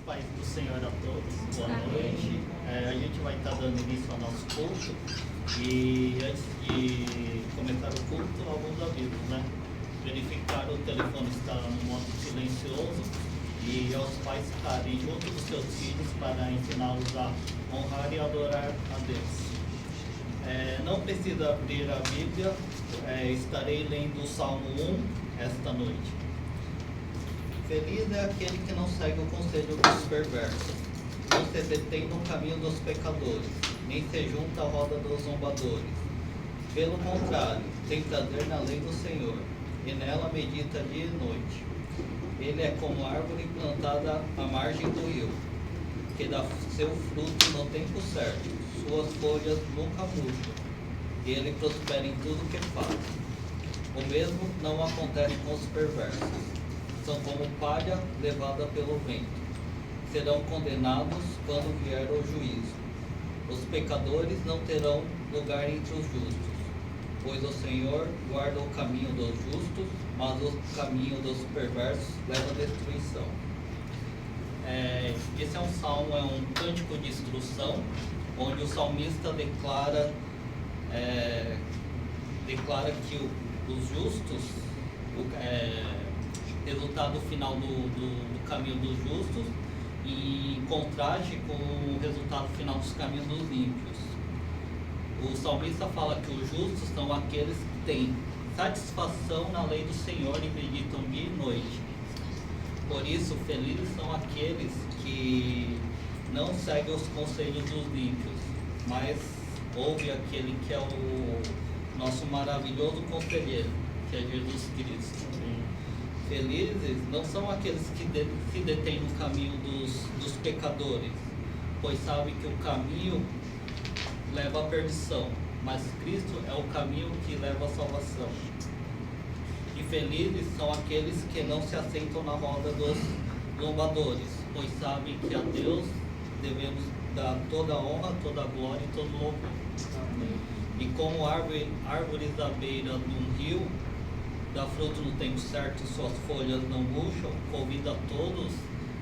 Paz do Senhor a todos, boa noite. A gente vai estar dando início ao nosso culto e antes de começar o culto, alguns avisos, né? Verificar o telefone está no modo silencioso e aos pais ficarem junto dos seus filhos para ensiná-los a honrar e adorar a Deus. Não precisa abrir a Bíblia, estarei lendo o Salmo 1 esta noite. Feliz é aquele que não segue o conselho dos perversos, não se detém no caminho dos pecadores, nem se junta à roda dos zombadores. Pelo contrário, tem prazer na lei do Senhor, e nela medita dia e noite. Ele é como árvore plantada à margem do rio, que dá seu fruto no tempo certo, suas folhas nunca murcham, e ele prospera em tudo que faz. O mesmo não acontece com os perversos. São como palha levada pelo vento. Serão condenados quando vier o juízo. Os pecadores não terão lugar entre os justos, pois o Senhor guarda o caminho dos justos, mas o caminho dos perversos leva à destruição. Esse é um salmo, é um cântico de instrução, onde o salmista declara que os justos, resultado final do caminho dos justos, em contraste com o resultado final dos caminhos dos ímpios. O salmista fala que os justos são aqueles que têm satisfação na lei do Senhor e meditam dia e noite. Por isso, felizes são aqueles que não seguem os conselhos dos ímpios, mas ouvem aquele que é o nosso maravilhoso conselheiro, que é Jesus Cristo. Felizes não são aqueles que se detêm no caminho dos pecadores, pois sabem que o caminho leva à perdição, mas Cristo é o caminho que leva à salvação. E felizes são aqueles que não se assentam na roda dos zombadores, pois sabem que a Deus devemos dar toda a honra, toda a glória e todo o louvor. E como árvores à beira de um rio, dá fruto no tempo certo e suas folhas não murcham, convida a todos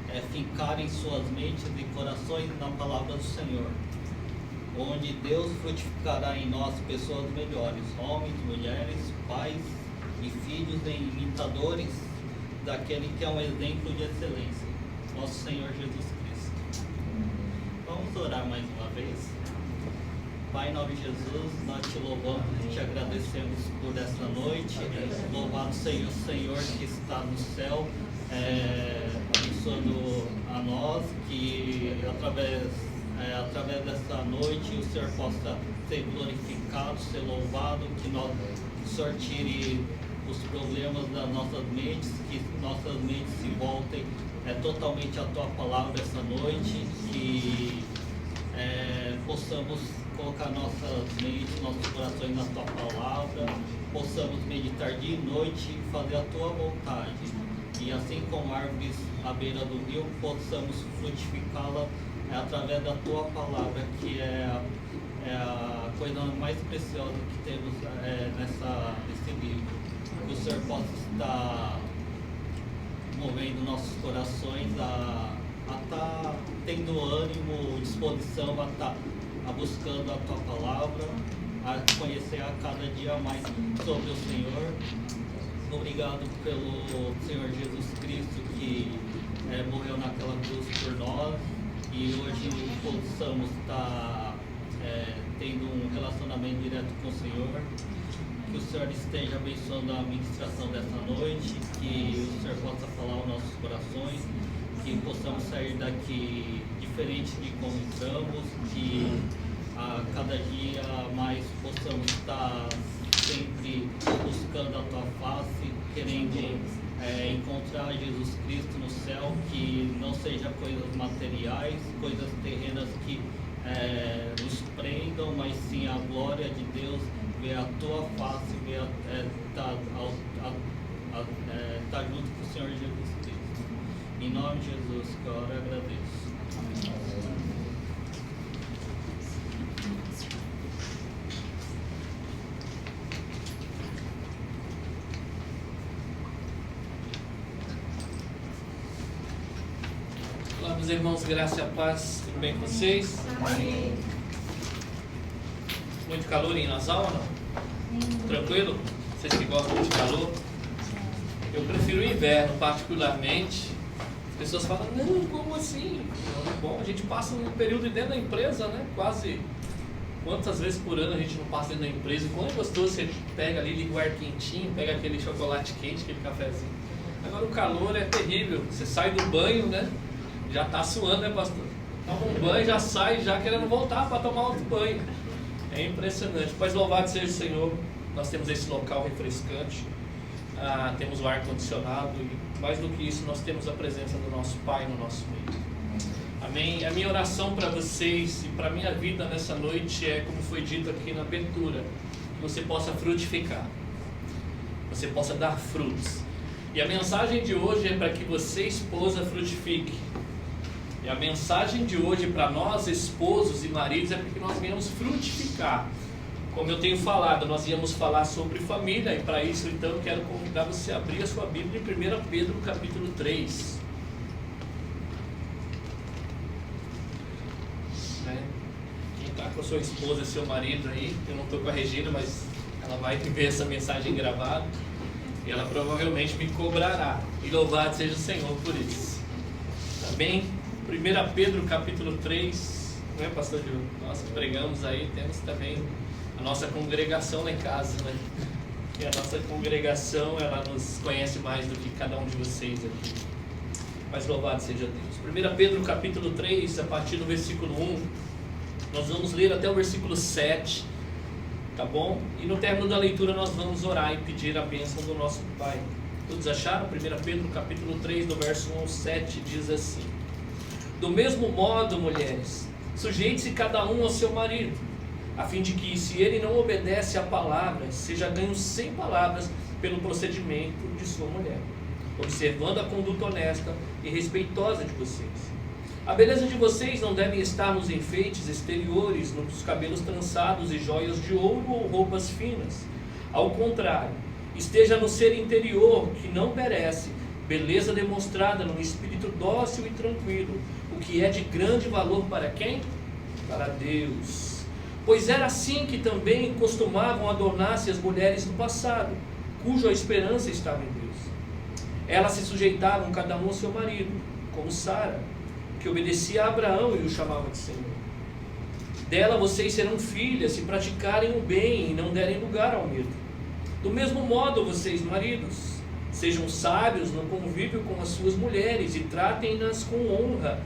a fincarem suas mentes e corações na palavra do Senhor, onde Deus frutificará em nós pessoas melhores, homens, mulheres, pais e filhos imitadores daquele que é um exemplo de excelência, nosso Senhor Jesus Cristo. Vamos orar mais uma vez. Pai, em nome de Jesus, nós te louvamos e te agradecemos por esta noite. Louvado seja o Senhor que está no céu, abençoando a nós, que através dessa noite o Senhor possa ser glorificado, ser louvado, que o Senhor tire os problemas das nossas mentes, que nossas mentes se voltem totalmente à Tua Palavra essa noite, que possamos colocar nossas mentes, nossos corações na Tua Palavra, possamos meditar dia e noite e fazer a Tua vontade. E assim como árvores à beira do rio, possamos frutificá-la através da Tua Palavra, que é a coisa mais preciosa que temos nesse livro. Que o Senhor possa estar movendo nossos corações a estar tendo ânimo, disposição a estar buscando a Tua Palavra, a conhecer a cada dia mais sobre o Senhor. Obrigado pelo Senhor Jesus Cristo que morreu naquela cruz por nós e hoje possamos estar tendo um relacionamento direto com o Senhor. Que o Senhor esteja abençoando a ministração dessa noite, que o Senhor possa falar aos nossos corações, que possamos sair daqui diferente de como entramos, que a cada dia mais possamos estar sempre buscando a Tua face, querendo encontrar Jesus Cristo no céu, que não seja coisas materiais, coisas terrenas que nos prendam, mas sim a glória de Deus, ver a Tua face, ver estar junto com o Senhor Jesus Cristo. Em nome de Jesus, que eu oro e agradeço. Amém. Olá, Meus irmãos, graça e a paz, tudo bem com vocês? Amém. Muito calor em Nassau ou não? Tranquilo? Vocês que gostam de calor? Eu prefiro o inverno, particularmente. As pessoas falam, não, como assim? Não, é bom, a gente passa um período dentro da empresa, né? Quase quantas vezes por ano a gente não passa dentro da empresa? Quando é gostoso, você pega ali, liga o ar quentinho, pega aquele chocolate quente, aquele cafezinho. Agora o calor é terrível, você sai do banho, né? Já tá suando, né, pastor? Toma um banho, já sai, já querendo voltar para tomar outro banho. É impressionante. Mas louvado seja o Senhor, nós temos esse local refrescante, temos o ar-condicionado e mais do que isso, nós temos a presença do nosso Pai no nosso meio. Amém? A minha oração para vocês e para a minha vida nessa noite é, como foi dito aqui na abertura, que você possa frutificar, você possa dar frutos. E a mensagem de hoje é para que você, esposa, frutifique. E a mensagem de hoje para nós, esposos e maridos, é para que nós venhamos frutificar. Como eu tenho falado, nós íamos falar sobre família, e para isso então eu quero convidar você a abrir a sua Bíblia em 1 Pedro capítulo 3. Quem está com a sua esposa, seu marido aí, eu não estou com a Regina, mas ela vai ver essa mensagem gravada, e ela provavelmente me cobrará, e louvado seja o Senhor por isso. Tá bem? 1 Pedro capítulo 3, não é, pastor Diogo? Nós pregamos aí, temos também a nossa congregação lá em casa, né? E a nossa congregação, ela nos conhece mais do que cada um de vocês aqui. Mas louvado seja Deus. 1 Pedro capítulo 3, a partir do versículo 1, nós vamos ler até o versículo 7, tá bom? E no término da leitura nós vamos orar e pedir a bênção do nosso Pai. Todos acharam? 1 Pedro capítulo 3, do verso 1 ao 7, diz assim: do mesmo modo, mulheres, sujeite-se cada um ao seu marido, a fim de que, se ele não obedece à palavra, seja ganho sem palavras pelo procedimento de sua mulher, observando a conduta honesta e respeitosa de vocês. A beleza de vocês não deve estar nos enfeites exteriores, nos cabelos trançados e joias de ouro ou roupas finas. Ao contrário, esteja no ser interior, que não perece, beleza demonstrada num espírito dócil e tranquilo, o que é de grande valor para quem? Para Deus. Pois era assim que também costumavam adornar-se as mulheres do passado, cuja esperança estava em Deus. Elas se sujeitavam cada um ao seu marido, como Sara, que obedecia a Abraão e o chamava de Senhor. Dela vocês serão filhas, se praticarem o bem e não derem lugar ao medo. Do mesmo modo, vocês, maridos, sejam sábios no convívio com as suas mulheres e tratem-nas com honra,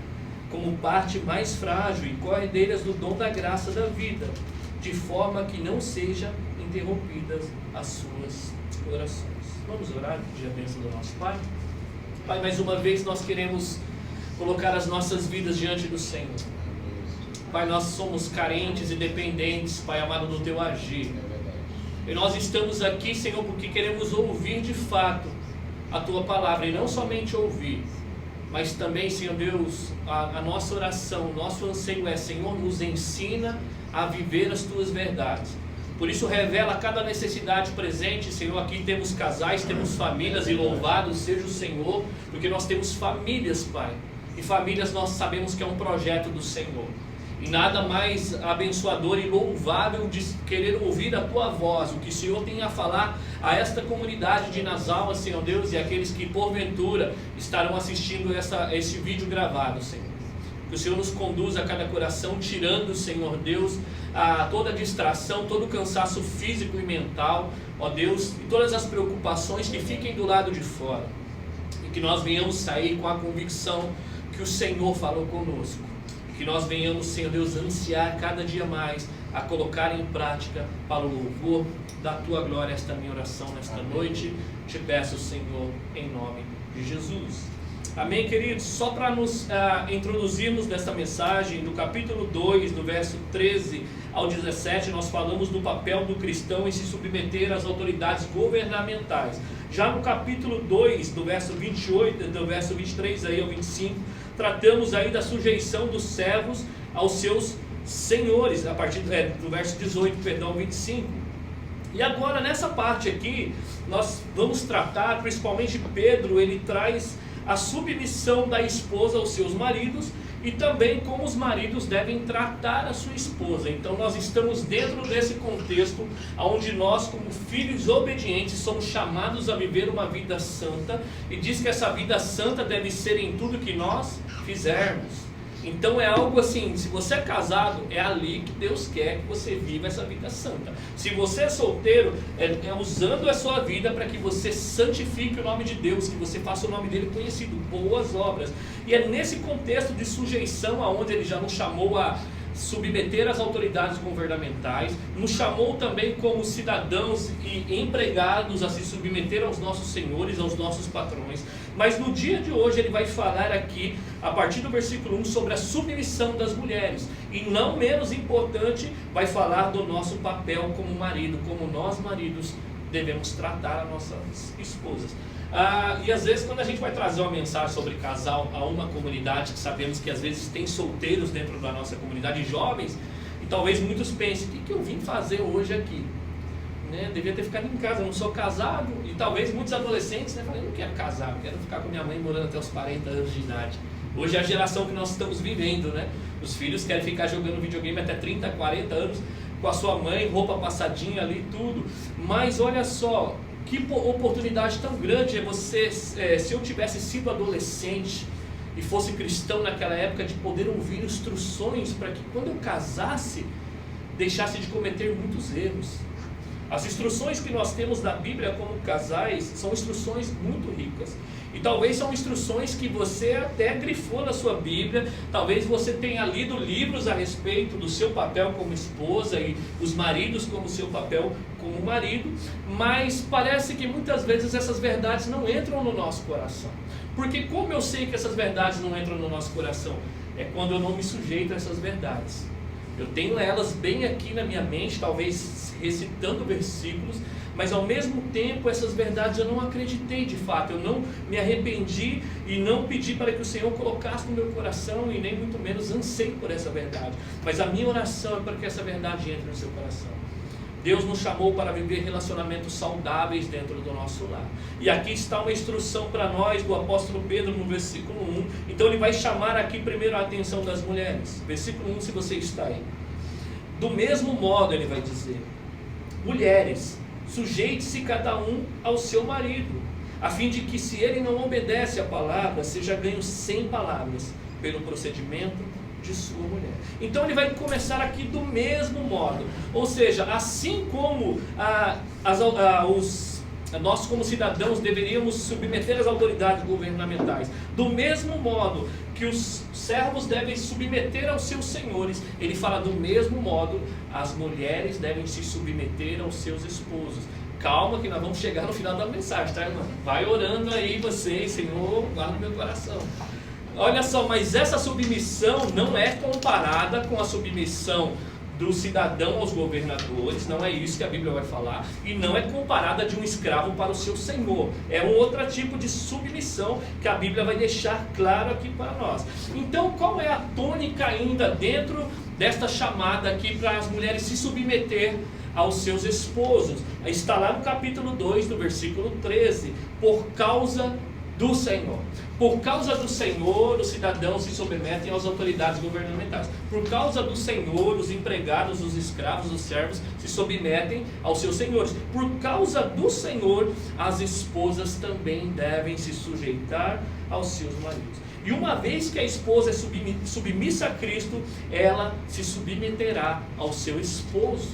como parte mais frágil e cordeiras do dom da graça da vida, de forma que não sejam interrompidas as suas orações. Vamos orar, pedir a bênção do nosso Pai. Pai, mais uma vez nós queremos colocar as nossas vidas diante do Senhor. Pai, nós somos carentes e dependentes, Pai amado, do Teu agir. E nós estamos aqui, Senhor, porque queremos ouvir de fato a Tua palavra, e não somente ouvir, mas também, Senhor Deus, a nossa oração, o nosso anseio é: Senhor, nos ensina a viver as Tuas verdades. Por isso revela cada necessidade presente, Senhor. Aqui temos casais, temos famílias, e louvado seja o Senhor, porque nós temos famílias, Pai, e famílias nós sabemos que é um projeto do Senhor. E nada mais abençoador e louvável de querer ouvir a Tua voz, o que o Senhor tem a falar a esta comunidade de Nassau, Senhor Deus, e aqueles que porventura estarão assistindo esse vídeo gravado, Senhor. Que o Senhor nos conduza a cada coração, tirando, Senhor Deus, toda a distração, todo o cansaço físico e mental, ó Deus, e todas as preocupações que fiquem do lado de fora. E que nós venhamos sair com a convicção que o Senhor falou conosco. Que nós venhamos, Senhor Deus, ansiar cada dia mais a colocar em prática para o louvor da Tua glória esta minha oração nesta Amém. Noite. Te peço, Senhor, em nome de Jesus. Amém, queridos? Só para nos introduzirmos nesta mensagem, no capítulo 2, do verso 13 ao 17, nós falamos do papel do cristão em se submeter às autoridades governamentais. Já no capítulo 2, do verso 28, do verso 23 aí ao 25, tratamos aí da sujeição dos servos aos seus senhores, a partir do verso 18, perdão, 25. E agora nessa parte aqui, nós vamos tratar, principalmente Pedro, ele traz a submissão da esposa aos seus maridos e também como os maridos devem tratar a sua esposa. Então nós estamos dentro desse contexto onde nós, como filhos obedientes, somos chamados a viver uma vida santa, e diz que essa vida santa deve ser em tudo que nós fizermos. Então é algo assim, se você é casado, é ali que Deus quer que você viva essa vida santa. Se você é solteiro, é usando a sua vida para que você santifique o nome de Deus, que você faça o nome dele conhecido, boas obras. E é nesse contexto de sujeição aonde ele já nos chamou a submeter as autoridades governamentais, nos chamou também como cidadãos e empregados a se submeter aos nossos senhores, aos nossos patrões. Mas no dia de hoje ele vai falar aqui, a partir do versículo 1, sobre a submissão das mulheres. E não menos importante, vai falar do nosso papel como marido, como nós maridos devemos tratar as nossas esposas. E às vezes quando a gente vai trazer uma mensagem sobre casal a uma comunidade, que sabemos que às vezes tem solteiros dentro da nossa comunidade, jovens, e talvez muitos pensem, o que eu vim fazer hoje aqui? Devia ter ficado em casa, eu não sou casado. E talvez muitos adolescentes falem, não quero casar, eu quero ficar com minha mãe morando até os 40 anos de idade. Hoje é a geração que nós estamos vivendo, Os filhos querem ficar jogando videogame até 30, 40 anos com a sua mãe, roupa passadinha ali, tudo. Mas olha só, que oportunidade tão grande é você, se eu tivesse sido adolescente e fosse cristão naquela época, de poder ouvir instruções para que quando eu casasse, deixasse de cometer muitos erros. As instruções que nós temos na Bíblia como casais são instruções muito ricas. E talvez são instruções que você até grifou na sua Bíblia, talvez você tenha lido livros a respeito do seu papel como esposa e os maridos como seu papel como marido, mas parece que muitas vezes essas verdades não entram no nosso coração. Porque como eu sei que essas verdades não entram no nosso coração? É quando eu não me sujeito a essas verdades. Eu tenho elas bem aqui na minha mente, talvez recitando versículos, mas ao mesmo tempo essas verdades eu não acreditei de fato, eu não me arrependi e não pedi para que o Senhor colocasse no meu coração e nem muito menos ansei por essa verdade. Mas a minha oração é para que essa verdade entre no seu coração. Deus nos chamou para viver relacionamentos saudáveis dentro do nosso lar. E aqui está uma instrução para nós do apóstolo Pedro no versículo 1. Então ele vai chamar aqui primeiro a atenção das mulheres. Versículo 1, se você está aí. Do mesmo modo ele vai dizer: mulheres, sujeite-se cada um ao seu marido, a fim de que, se ele não obedece à palavra, seja ganho sem palavras pelo procedimento de sua mulher. Então ele vai começar aqui do mesmo modo, ou seja, assim como nós como cidadãos deveríamos submeter as autoridades governamentais, do mesmo modo que os servos devem submeter aos seus senhores, ele fala do mesmo modo, as mulheres devem se submeter aos seus esposos. Calma que nós vamos chegar no final da mensagem, tá, irmão? Vai orando aí vocês, Senhor, guarda no meu coração. Olha só, mas essa submissão não é comparada com a submissão do cidadão aos governadores, não é isso que a Bíblia vai falar, e não é comparada de um escravo para o seu senhor. É um outro tipo de submissão que a Bíblia vai deixar claro aqui para nós. Então, qual é a tônica ainda dentro desta chamada aqui para as mulheres se submeter aos seus esposos? Está lá no capítulo 2, do versículo 13, por causa do Senhor. Por causa do Senhor, os cidadãos se submetem às autoridades governamentais. Por causa do Senhor, os empregados, os escravos, os servos se submetem aos seus senhores. Por causa do Senhor, as esposas também devem se sujeitar aos seus maridos. E uma vez que a esposa é submissa a Cristo, ela se submeterá ao seu esposo.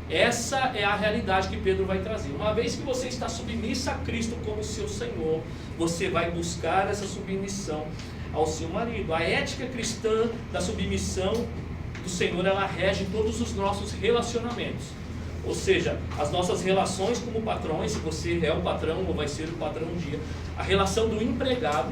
Essa é a realidade que Pedro vai trazer. Uma vez que você está submissa a Cristo como seu Senhor, você vai buscar essa submissão ao seu marido. A ética cristã da submissão do Senhor, ela rege todos os nossos relacionamentos. Ou seja, as nossas relações como patrões, se você é o patrão ou vai ser o patrão um dia, a relação do empregado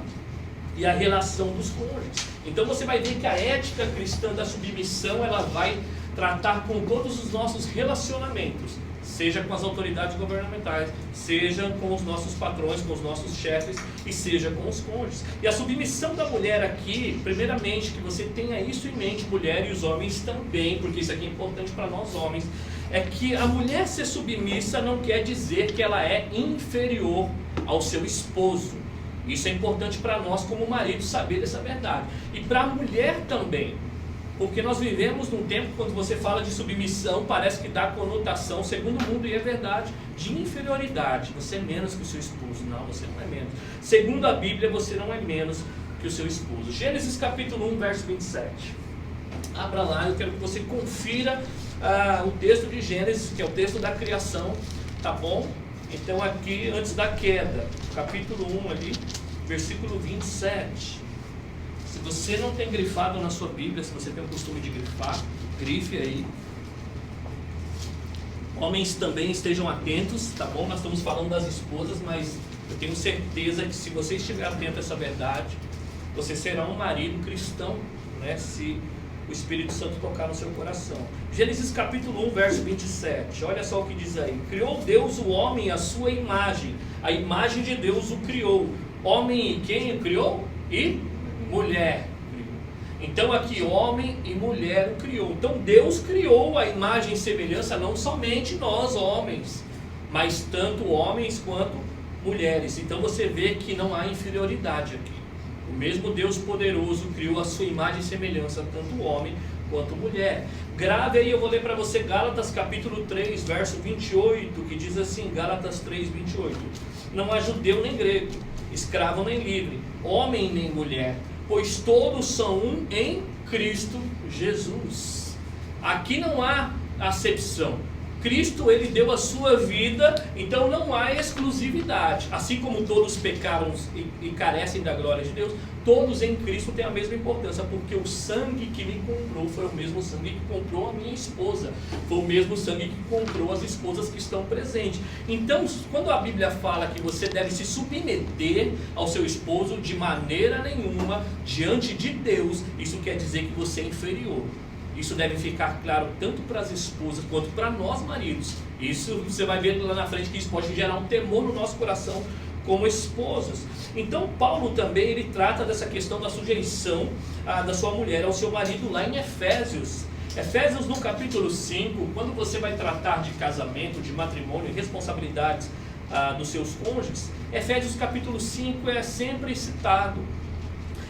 e a relação dos cônjuges. Então você vai ver que a ética cristã da submissão, ela vai tratar com todos os nossos relacionamentos, seja com as autoridades governamentais, seja com os nossos patrões, com os nossos chefes e seja com os cônjuges. E a submissão da mulher aqui, primeiramente, que você tenha isso em mente, mulher e os homens também, porque isso aqui é importante para nós homens, é que a mulher ser submissa não quer dizer que ela é inferior ao seu esposo. Isso é importante para nós como marido saber dessa verdade. E para a mulher também. Porque nós vivemos num tempo, quando você fala de submissão, parece que dá conotação, segundo o mundo, e é verdade, de inferioridade. Você é menos que o seu esposo. Não, você não é menos. Segundo a Bíblia, você não é menos que o seu esposo. Gênesis capítulo 1, verso 27. Abra lá, eu quero que você confira o texto de Gênesis, que é o texto da criação, tá bom? Então aqui, antes da queda, capítulo 1 ali, versículo 27. Se você não tem grifado na sua Bíblia, se você tem o costume de grifar, grife aí. Homens também estejam atentos, tá bom? Nós estamos falando das esposas, mas eu tenho certeza que se você estiver atento a essa verdade, você será um marido cristão, né? Se o Espírito Santo tocar no seu coração. Gênesis capítulo 1, verso 27. Olha só o que diz aí. Criou Deus o homem à sua imagem. A imagem de Deus o criou. Homem e quem o criou? E mulher. Então aqui homem e mulher o criou. Então Deus criou a imagem e semelhança, não somente nós homens, mas tanto homens quanto mulheres. Então você vê que não há inferioridade aqui. O mesmo Deus poderoso criou a sua imagem e semelhança, tanto homem quanto mulher. Grave aí, eu vou ler para você Gálatas capítulo 3, verso 28, que diz assim, Gálatas 3, 28. Não há judeu nem grego, escravo nem livre, homem nem mulher, pois todos são um em Cristo Jesus. Aqui não há acepção. Cristo, ele deu a sua vida, então não há exclusividade. Assim como todos pecaram e carecem da glória de Deus, todos em Cristo têm a mesma importância, porque o sangue que me comprou foi o mesmo sangue que comprou a minha esposa, foi o mesmo sangue que comprou as esposas que estão presentes. Então, quando a Bíblia fala que você deve se submeter ao seu esposo de maneira nenhuma diante de Deus, isso quer dizer que você é inferior. Isso deve ficar claro tanto para as esposas quanto para nós maridos. Isso você vai ver lá na frente que isso pode gerar um temor no nosso coração como esposas. Então Paulo também ele trata dessa questão da sujeição da sua mulher ao seu marido lá em Efésios. Efésios no capítulo 5, quando você vai tratar de casamento, de matrimônio e responsabilidades dos seus cônjuges, Efésios capítulo 5 é sempre citado.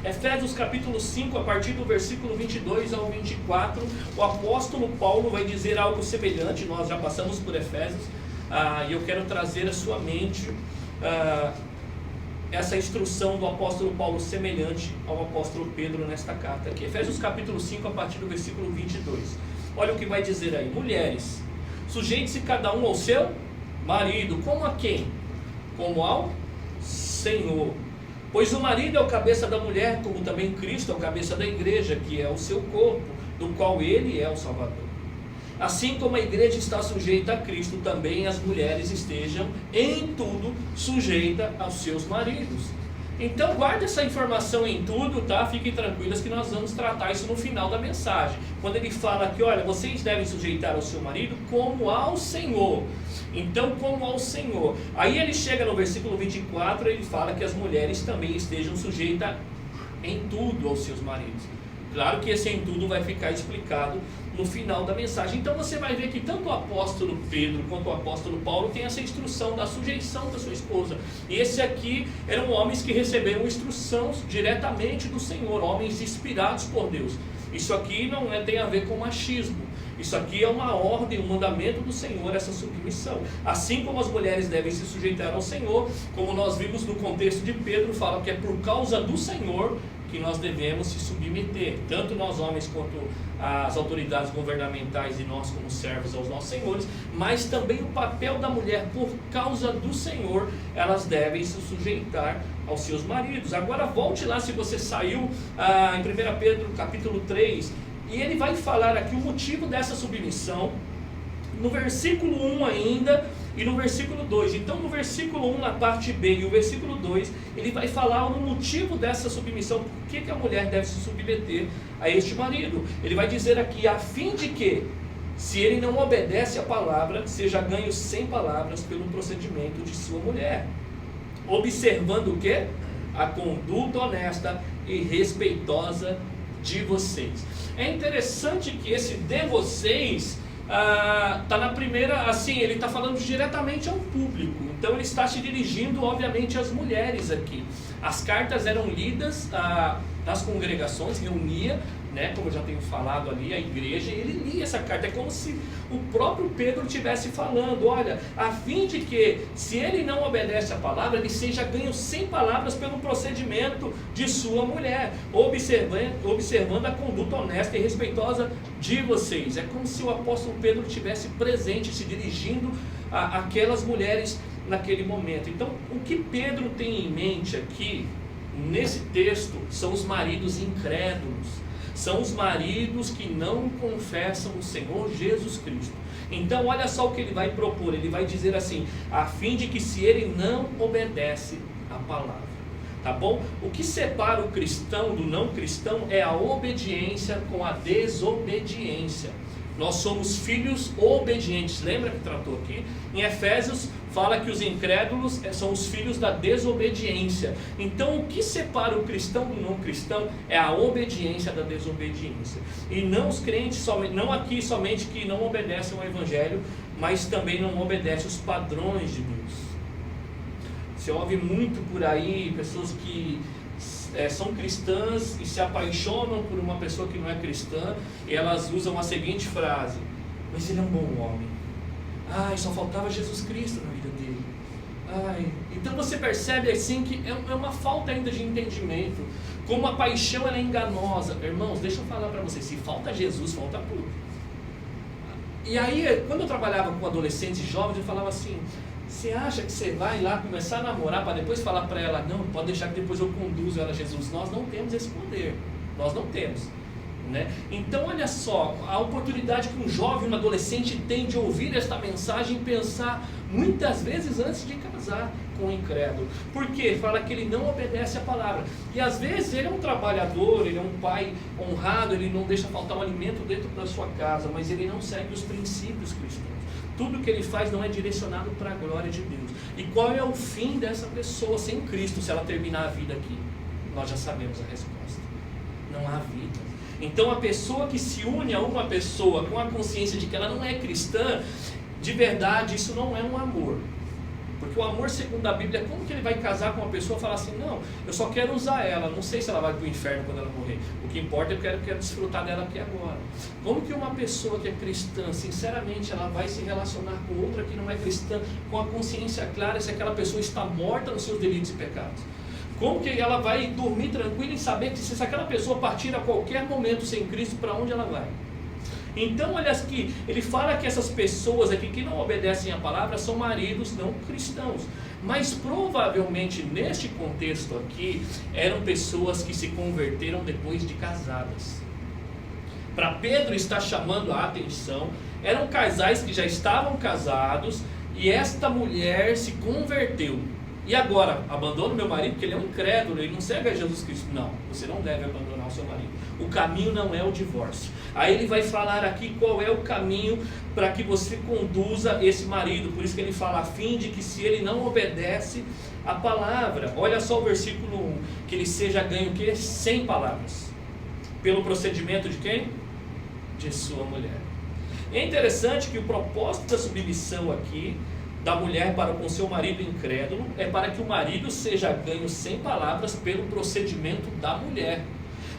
Efésios capítulo 5, a partir do versículo 22 ao 24, o apóstolo Paulo vai dizer algo semelhante. Nós já passamos por Efésios, e eu quero trazer à sua mente essa instrução do apóstolo Paulo semelhante ao apóstolo Pedro nesta carta aqui. Efésios capítulo 5, a partir do versículo 22. Olha o que vai dizer aí. Mulheres, sujeite-se cada um ao seu marido, como a quem? Como ao Senhor. Pois o marido é o cabeça da mulher, como também Cristo é o cabeça da igreja, que é o seu corpo, do qual ele é o Salvador. Assim como a igreja está sujeita a Cristo, também as mulheres estejam em tudo sujeitas aos seus maridos. Então guarde essa informação em tudo, tá? Fiquem tranquilas que nós vamos tratar isso no final da mensagem. Quando ele fala que, olha, vocês devem sujeitar ao seu marido como ao Senhor. Então, como ao Senhor. Aí ele chega no versículo 24, ele fala que as mulheres também estejam sujeitas em tudo aos seus maridos. Claro que esse em tudo vai ficar explicado no final da mensagem. Então você vai ver que tanto o apóstolo Pedro quanto o apóstolo Paulo tem essa instrução da sujeição da sua esposa. E esse aqui eram homens que receberam instrução diretamente do Senhor, homens inspirados por Deus. Isso aqui não tem a ver com machismo. Isso aqui é uma ordem, um mandamento do Senhor, essa submissão. Assim como as mulheres devem se sujeitar ao Senhor, como nós vimos no contexto de Pedro, fala que é por causa do Senhor que nós devemos se submeter, tanto nós homens quanto as autoridades governamentais e nós como servos aos nossos senhores, mas também o papel da mulher, por causa do Senhor, elas devem se sujeitar aos seus maridos. Agora volte lá, se você saiu em 1 Pedro capítulo 3, e ele vai falar aqui o motivo dessa submissão, no versículo 1 ainda, e no versículo 2. Então no versículo 1, na parte B, e o versículo 2, ele vai falar o motivo dessa submissão, por que a mulher deve se submeter a este marido. Ele vai dizer aqui, a fim de que, se ele não obedece à palavra, seja ganho sem palavras pelo procedimento de sua mulher, observando o que? A conduta honesta e respeitosa de vocês. É interessante que esse de vocês está na primeira, assim, ele está falando diretamente ao público, então ele está se dirigindo obviamente às mulheres aqui. As cartas eram lidas nas congregações, reunia, né, como eu já tenho falado ali, a igreja, e ele lia essa carta. É como se o próprio Pedro estivesse falando: olha, a fim de que, se ele não obedece à palavra, ele seja ganho sem palavras pelo procedimento de sua mulher, observando a conduta honesta e respeitosa de vocês. É como se o apóstolo Pedro estivesse presente, se dirigindo àquelas mulheres naquele momento. Então, o que Pedro tem em mente aqui, nesse texto, são os maridos incrédulos. São os maridos que não confessam o Senhor Jesus Cristo. Então olha só o que ele vai propor. Ele vai dizer assim: a fim de que, se ele não obedece à palavra, tá bom? O que separa o cristão do não cristão é a obediência com a desobediência. Nós somos filhos obedientes. Lembra que tratou aqui? Em Efésios fala que os incrédulos são os filhos da desobediência. Então o que separa o cristão do não cristão é a obediência da desobediência. E não os crentes, não aqui somente que não obedecem ao Evangelho, mas também não obedecem os padrões de Deus. Você ouve muito por aí pessoas que são cristãs e se apaixonam por uma pessoa que não é cristã, e elas usam a seguinte frase: mas ele é um bom homem. Ai, só faltava Jesus Cristo na vida dele. Ai, então você percebe assim que é uma falta ainda de entendimento, como a paixão ela é enganosa. Irmãos, deixa eu falar para vocês, se falta Jesus, falta tudo. E aí, quando eu trabalhava com adolescentes e jovens, eu falava assim: você acha que você vai lá começar a namorar para depois falar para ela: não, pode deixar que depois eu conduzo ela a Jesus? Nós não temos esse poder, nós não temos, né? Então olha só, a oportunidade que um jovem, um adolescente tem de ouvir esta mensagem e pensar muitas vezes antes de casar com o incrédulo. Por quê? Fala que ele não obedece à palavra. E às vezes ele é um trabalhador, ele é um pai honrado, ele não deixa faltar um alimento dentro da sua casa, mas ele não segue os princípios cristãos. Tudo que ele faz não é direcionado para a glória de Deus. E qual é o fim dessa pessoa sem Cristo, se ela terminar a vida aqui? Nós já sabemos a resposta: não há vida. Então a pessoa que se une a uma pessoa com a consciência de que ela não é cristã, de verdade, isso não é um amor. Porque o amor, segundo a Bíblia, como que ele vai casar com uma pessoa e falar assim: não, eu só quero usar ela, não sei se ela vai para o inferno quando ela morrer, o que importa é que eu quero desfrutar dela aqui agora. Como que uma pessoa que é cristã, sinceramente, ela vai se relacionar com outra que não é cristã, com a consciência clara se aquela pessoa está morta nos seus delitos e pecados? Como que ela vai dormir tranquila em saber que se aquela pessoa partir a qualquer momento sem Cristo, para onde ela vai? Então olha aqui, ele fala que essas pessoas aqui que não obedecem à palavra são maridos não cristãos. Mas provavelmente neste contexto aqui, eram pessoas que se converteram depois de casadas. Para Pedro estar chamando a atenção, eram casais que já estavam casados e esta mulher se converteu. E agora, abandono meu marido porque ele é um incrédulo, ele não segue a Jesus Cristo. Não, você não deve abandonar o seu marido. O caminho não é o divórcio. Aí ele vai falar aqui qual é o caminho para que você conduza esse marido. Por isso que ele fala: a fim de que, se ele não obedece à palavra, olha só o versículo 1, que ele seja ganho o quê? Sem palavras. Pelo procedimento de quem? De sua mulher. É interessante que o propósito da submissão aqui da mulher para com seu marido incrédulo é para que o marido seja ganho sem palavras pelo procedimento da mulher.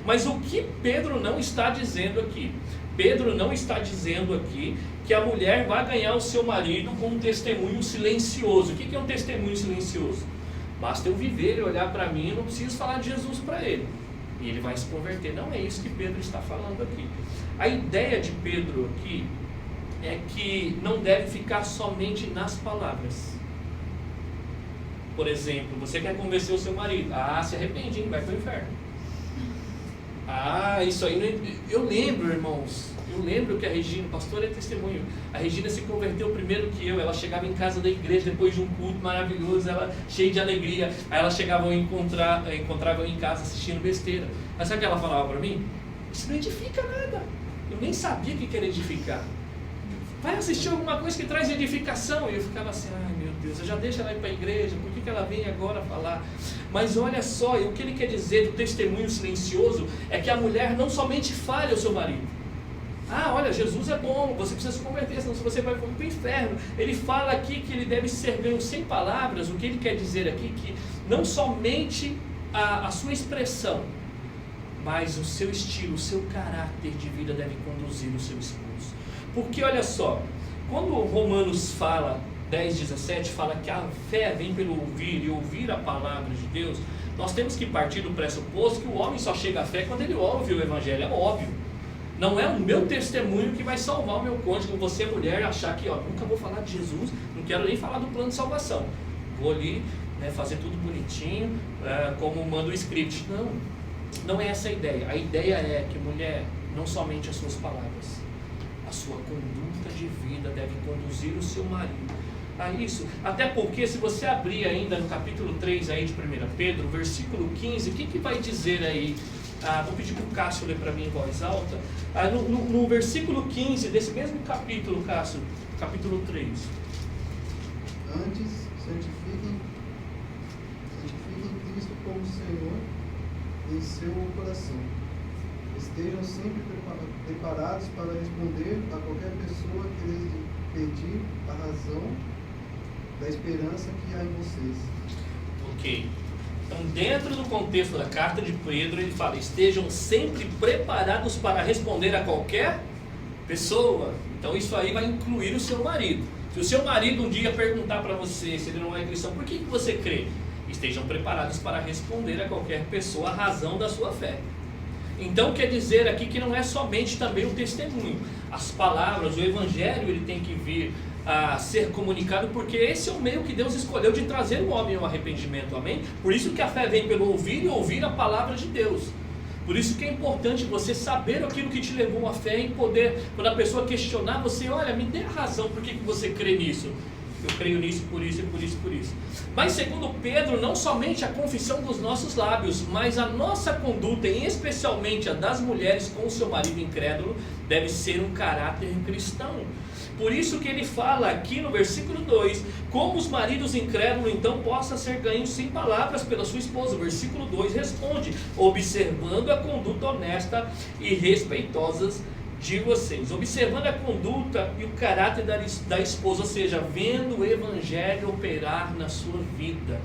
Mas o que Pedro não está dizendo aqui? Pedro não está dizendo aqui que a mulher vai ganhar o seu marido com um testemunho silencioso. O que é um testemunho silencioso? Basta eu viver e olhar para mim, eu não preciso falar de Jesus para ele, e ele vai se converter. Não é isso que Pedro está falando aqui. A ideia de Pedro aqui é que não deve ficar somente nas palavras. Por exemplo, você quer convencer o seu marido: ah, se arrepende, hein? Vai para o inferno. Ah, isso aí, eu lembro, irmãos, eu lembro que a Regina, pastor é testemunho, a Regina se converteu primeiro que eu. Ela chegava em casa da igreja depois de um culto maravilhoso, ela cheia de alegria. Aí ela chegava e encontrava eu em casa assistindo besteira. Mas sabe o que ela falava para mim? Isso não edifica nada. Eu nem sabia o que era edificar. Vai assistir alguma coisa que traz edificação. E eu ficava assim: ai meu Deus, eu já deixo ela ir para a igreja, por que ela vem agora falar? Mas olha só, e o que ele quer dizer do testemunho silencioso é que a mulher não somente fale ao seu marido: ah, olha, Jesus é bom, você precisa se converter, senão você vai para o inferno. Ele fala aqui que ele deve ser ganho sem palavras. O que ele quer dizer aqui é que não somente a sua expressão, mas o seu estilo, o seu caráter de vida deve conduzir o seu esposo. Porque olha só, quando Romanos fala, 10:17, fala que a fé vem pelo ouvir e ouvir a palavra de Deus, nós temos que partir do pressuposto que o homem só chega à fé quando ele ouve o evangelho, é óbvio. Não é o meu testemunho que vai salvar o meu cônjuge, como você mulher achar que nunca vou falar de Jesus, não quero nem falar do plano de salvação, vou ali fazer tudo bonitinho, como manda o script. Não é essa a ideia. A ideia é que, mulher, não somente as suas palavras, a sua conduta de vida deve conduzir o seu marido a isso. Até porque, se você abrir ainda no capítulo 3 aí de 1 Pedro, versículo 15, o que vai dizer aí? Vou pedir para o Cássio ler para mim em voz alta. No versículo 15 desse mesmo capítulo, Cássio, capítulo 3. Antes, santifiquem Cristo como Senhor em seu coração. Estejam sempre preparados para responder a qualquer pessoa que lhes pedir a razão da esperança que há em vocês. Ok. Então, dentro do contexto da carta de Pedro, ele fala: estejam sempre preparados para responder a qualquer pessoa. Então, isso aí vai incluir o seu marido. Se o seu marido um dia perguntar para você, se ele não é cristão, por que você crê? Estejam preparados para responder a qualquer pessoa a razão da sua fé. Então quer dizer aqui que não é somente também o testemunho. As palavras, o evangelho, ele tem que vir a ser comunicado, porque esse é o meio que Deus escolheu de trazer o homem ao arrependimento, amém? Por isso que a fé vem pelo ouvir e ouvir a palavra de Deus. Por isso que é importante você saber aquilo que te levou à fé e poder, quando a pessoa questionar você, olha, me dê a razão, por que você crê nisso? Eu creio nisso, por isso e por isso, por isso. Mas segundo Pedro, não somente a confissão dos nossos lábios, mas a nossa conduta, e especialmente a das mulheres com o seu marido incrédulo, deve ser um caráter cristão. Por isso que ele fala aqui no versículo 2, como os maridos incrédulos então possam ser ganhos sem palavras pela sua esposa. O versículo 2 responde, observando a conduta honesta e respeitosa de vocês, observando a conduta e o caráter da esposa, ou seja, vendo o evangelho operar na sua vida.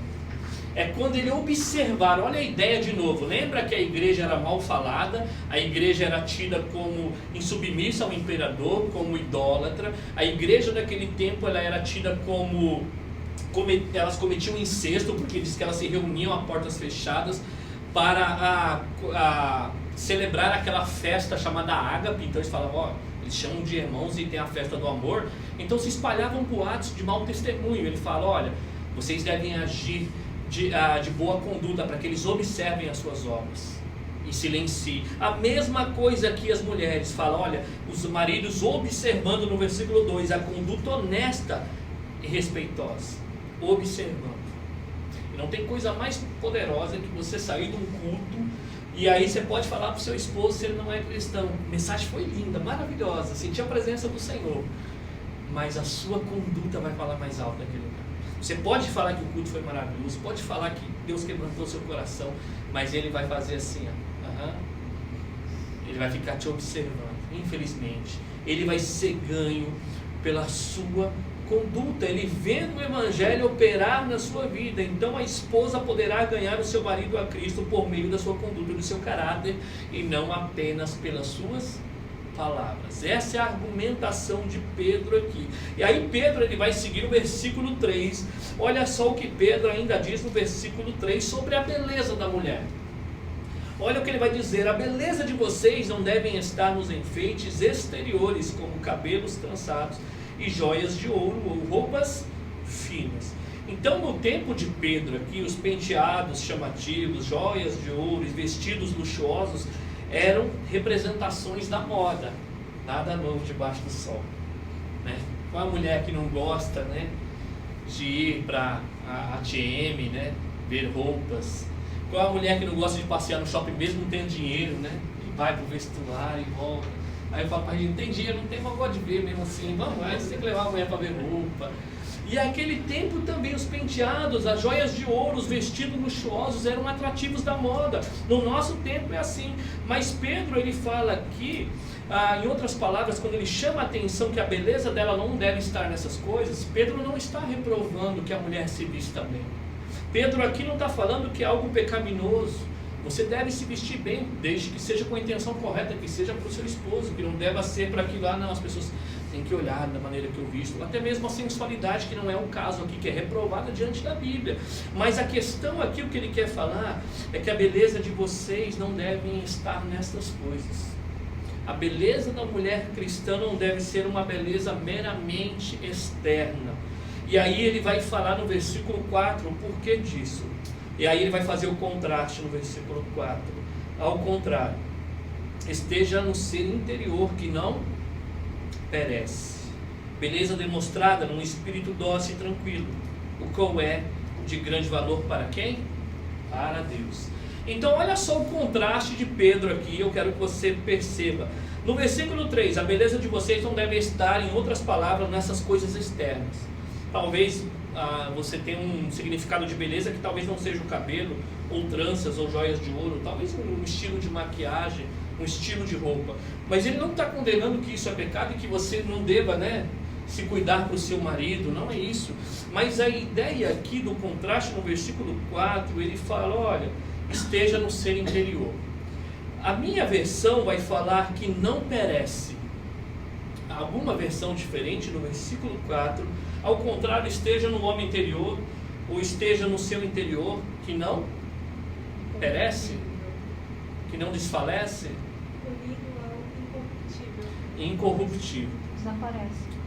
É quando ele observar, olha a ideia de novo, lembra que a igreja era mal falada, a igreja era tida como insubmissa ao imperador, como idólatra, a igreja daquele tempo ela era tida como elas cometiam incesto, porque diz que elas se reuniam a portas fechadas para celebrar aquela festa chamada ágape. Então eles falavam, eles chamam de irmãos e tem a festa do amor. Então se espalhavam boatos de mau testemunho. Ele fala, olha, vocês devem agir de boa conduta para que eles observem as suas obras e silenciem. A mesma coisa que as mulheres falam, olha, os maridos observando no versículo 2 a conduta honesta e respeitosa, observando. Não tem coisa mais poderosa que você sair de um culto e aí você pode falar para o seu esposo se ele não é cristão. A mensagem foi linda, maravilhosa, senti a presença do Senhor, mas a sua conduta vai falar mais alto naquele lugar. Você pode falar que o culto foi maravilhoso, pode falar que Deus quebrantou seu coração, mas ele vai fazer assim, ele vai ficar te observando, infelizmente. Ele vai ser ganho pela sua conduta, ele vendo o evangelho operar na sua vida. Então a esposa poderá ganhar o seu marido a Cristo por meio da sua conduta e do seu caráter, e não apenas pelas suas palavras. Essa é a argumentação de Pedro aqui. E aí Pedro ele vai seguir o versículo 3. Olha só o que Pedro ainda diz no versículo 3 sobre a beleza da mulher. Olha o que ele vai dizer: a beleza de vocês não devem estar nos enfeites exteriores, como cabelos trançados e joias de ouro ou roupas finas. Então no tempo de Pedro aqui, os penteados chamativos, joias de ouro e vestidos luxuosos eram representações da moda. Nada novo debaixo do sol, né? Qual a mulher que não gosta, né, de ir para a H&M, né, ver roupas? Qual a mulher que não gosta de passear no shopping mesmo não tendo dinheiro, né, e vai para o vestuário e volta? Aí eu falo para a gente, não tem dinheiro, não tem, mas gosto de ver mesmo assim. Vamos, aí você tem que levar a mulher para ver roupa. E naquele tempo também os penteados, as joias de ouro, os vestidos luxuosos eram atrativos da moda. No nosso tempo é assim. Mas Pedro ele fala aqui, em outras palavras, quando ele chama a atenção que a beleza dela não deve estar nessas coisas, Pedro não está reprovando que a mulher se vista bem. Pedro aqui não está falando que é algo pecaminoso. Você deve se vestir bem, desde que seja com a intenção correta, que seja para o seu esposo, que não deva ser para aquilo lá, não, as pessoas têm que olhar da maneira que eu visto, até mesmo a sensualidade, que não é o caso aqui, que é reprovada diante da Bíblia. Mas a questão aqui, o que ele quer falar, é que a beleza de vocês não deve estar nessas coisas. A beleza da mulher cristã não deve ser uma beleza meramente externa. E aí ele vai falar no versículo 4 o porquê disso. E aí ele vai fazer o contraste no versículo 4. Ao contrário, esteja no ser interior que não perece. Beleza demonstrada num espírito dócil e tranquilo, o qual é de grande valor para quem? Para Deus. Então olha só o contraste de Pedro aqui, eu quero que você perceba. No versículo 3, a beleza de vocês não deve estar, em outras palavras, nessas coisas externas. Talvez você tenha um significado de beleza que talvez não seja o cabelo, ou tranças, ou joias de ouro, talvez um estilo de maquiagem, um estilo de roupa. Mas ele não está condenando que isso é pecado e que você não deva, se cuidar para o seu marido, não é isso. Mas a ideia aqui do contraste no versículo 4, ele fala, olha, esteja no ser interior. A minha versão vai falar que não perece. Alguma versão diferente no versículo 4, ao contrário, esteja no homem interior, ou esteja no seu interior, que não perece, que não desfalece, incorruptível,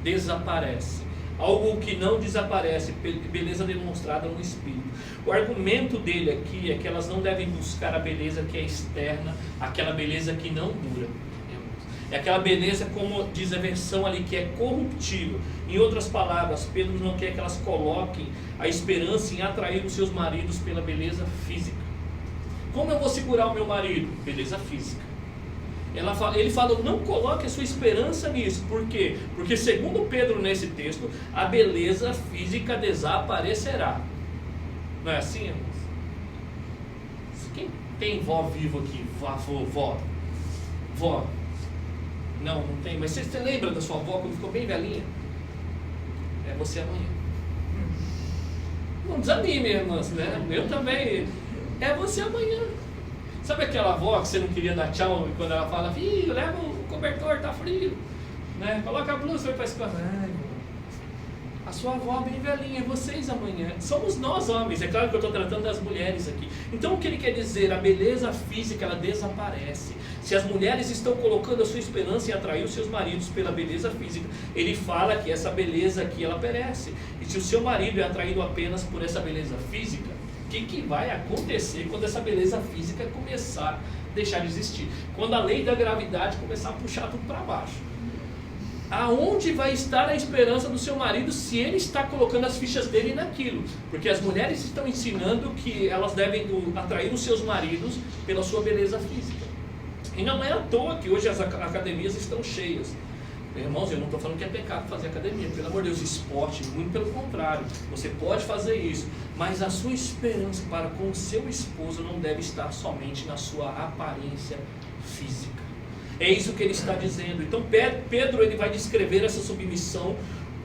desaparece. Algo que não desaparece, beleza demonstrada no Espírito. O argumento dele aqui é que elas não devem buscar a beleza que é externa, aquela beleza que não dura. É aquela beleza, como diz a versão ali, que é corruptível. Em outras palavras, Pedro não quer que elas coloquem a esperança em atrair os seus maridos pela beleza física. Como eu vou segurar o meu marido? Beleza física. Ele fala, não coloque a sua esperança nisso. Por quê? Porque segundo Pedro nesse texto, a beleza física desaparecerá. Não é assim, irmãos? Quem tem vó vivo aqui? Vó? Não tem. Mas você lembra da sua avó quando ficou bem velhinha? É você amanhã. Não desanime, irmãs, né? Eu também. É você amanhã. Sabe aquela avó que você não queria dar tchau quando ela fala, filho, leva o cobertor, tá frio, né? Coloca a blusa, vai pra escola. Ai, a sua avó bem velhinha, é vocês amanhã. Somos nós homens, é claro que eu estou tratando das mulheres aqui. Então o que ele quer dizer? A beleza física, ela desaparece. Se as mulheres estão colocando a sua esperança em atrair os seus maridos pela beleza física, ele fala que essa beleza aqui, ela perece. E se o seu marido é atraído apenas por essa beleza física, o que vai acontecer quando essa beleza física começar a deixar de existir? Quando a lei da gravidade começar a puxar tudo para baixo. Aonde vai estar a esperança do seu marido se ele está colocando as fichas dele naquilo? Porque as mulheres estão ensinando que elas devem atrair os seus maridos pela sua beleza física. E não é à toa que hoje as academias estão cheias. Irmãos, eu não estou falando que é pecado fazer academia, pelo amor de Deus, esporte, muito pelo contrário, você pode fazer isso, mas a sua esperança para com o seu esposo não deve estar somente na sua aparência física. É isso que ele está dizendo. Então Pedro ele vai descrever essa submissão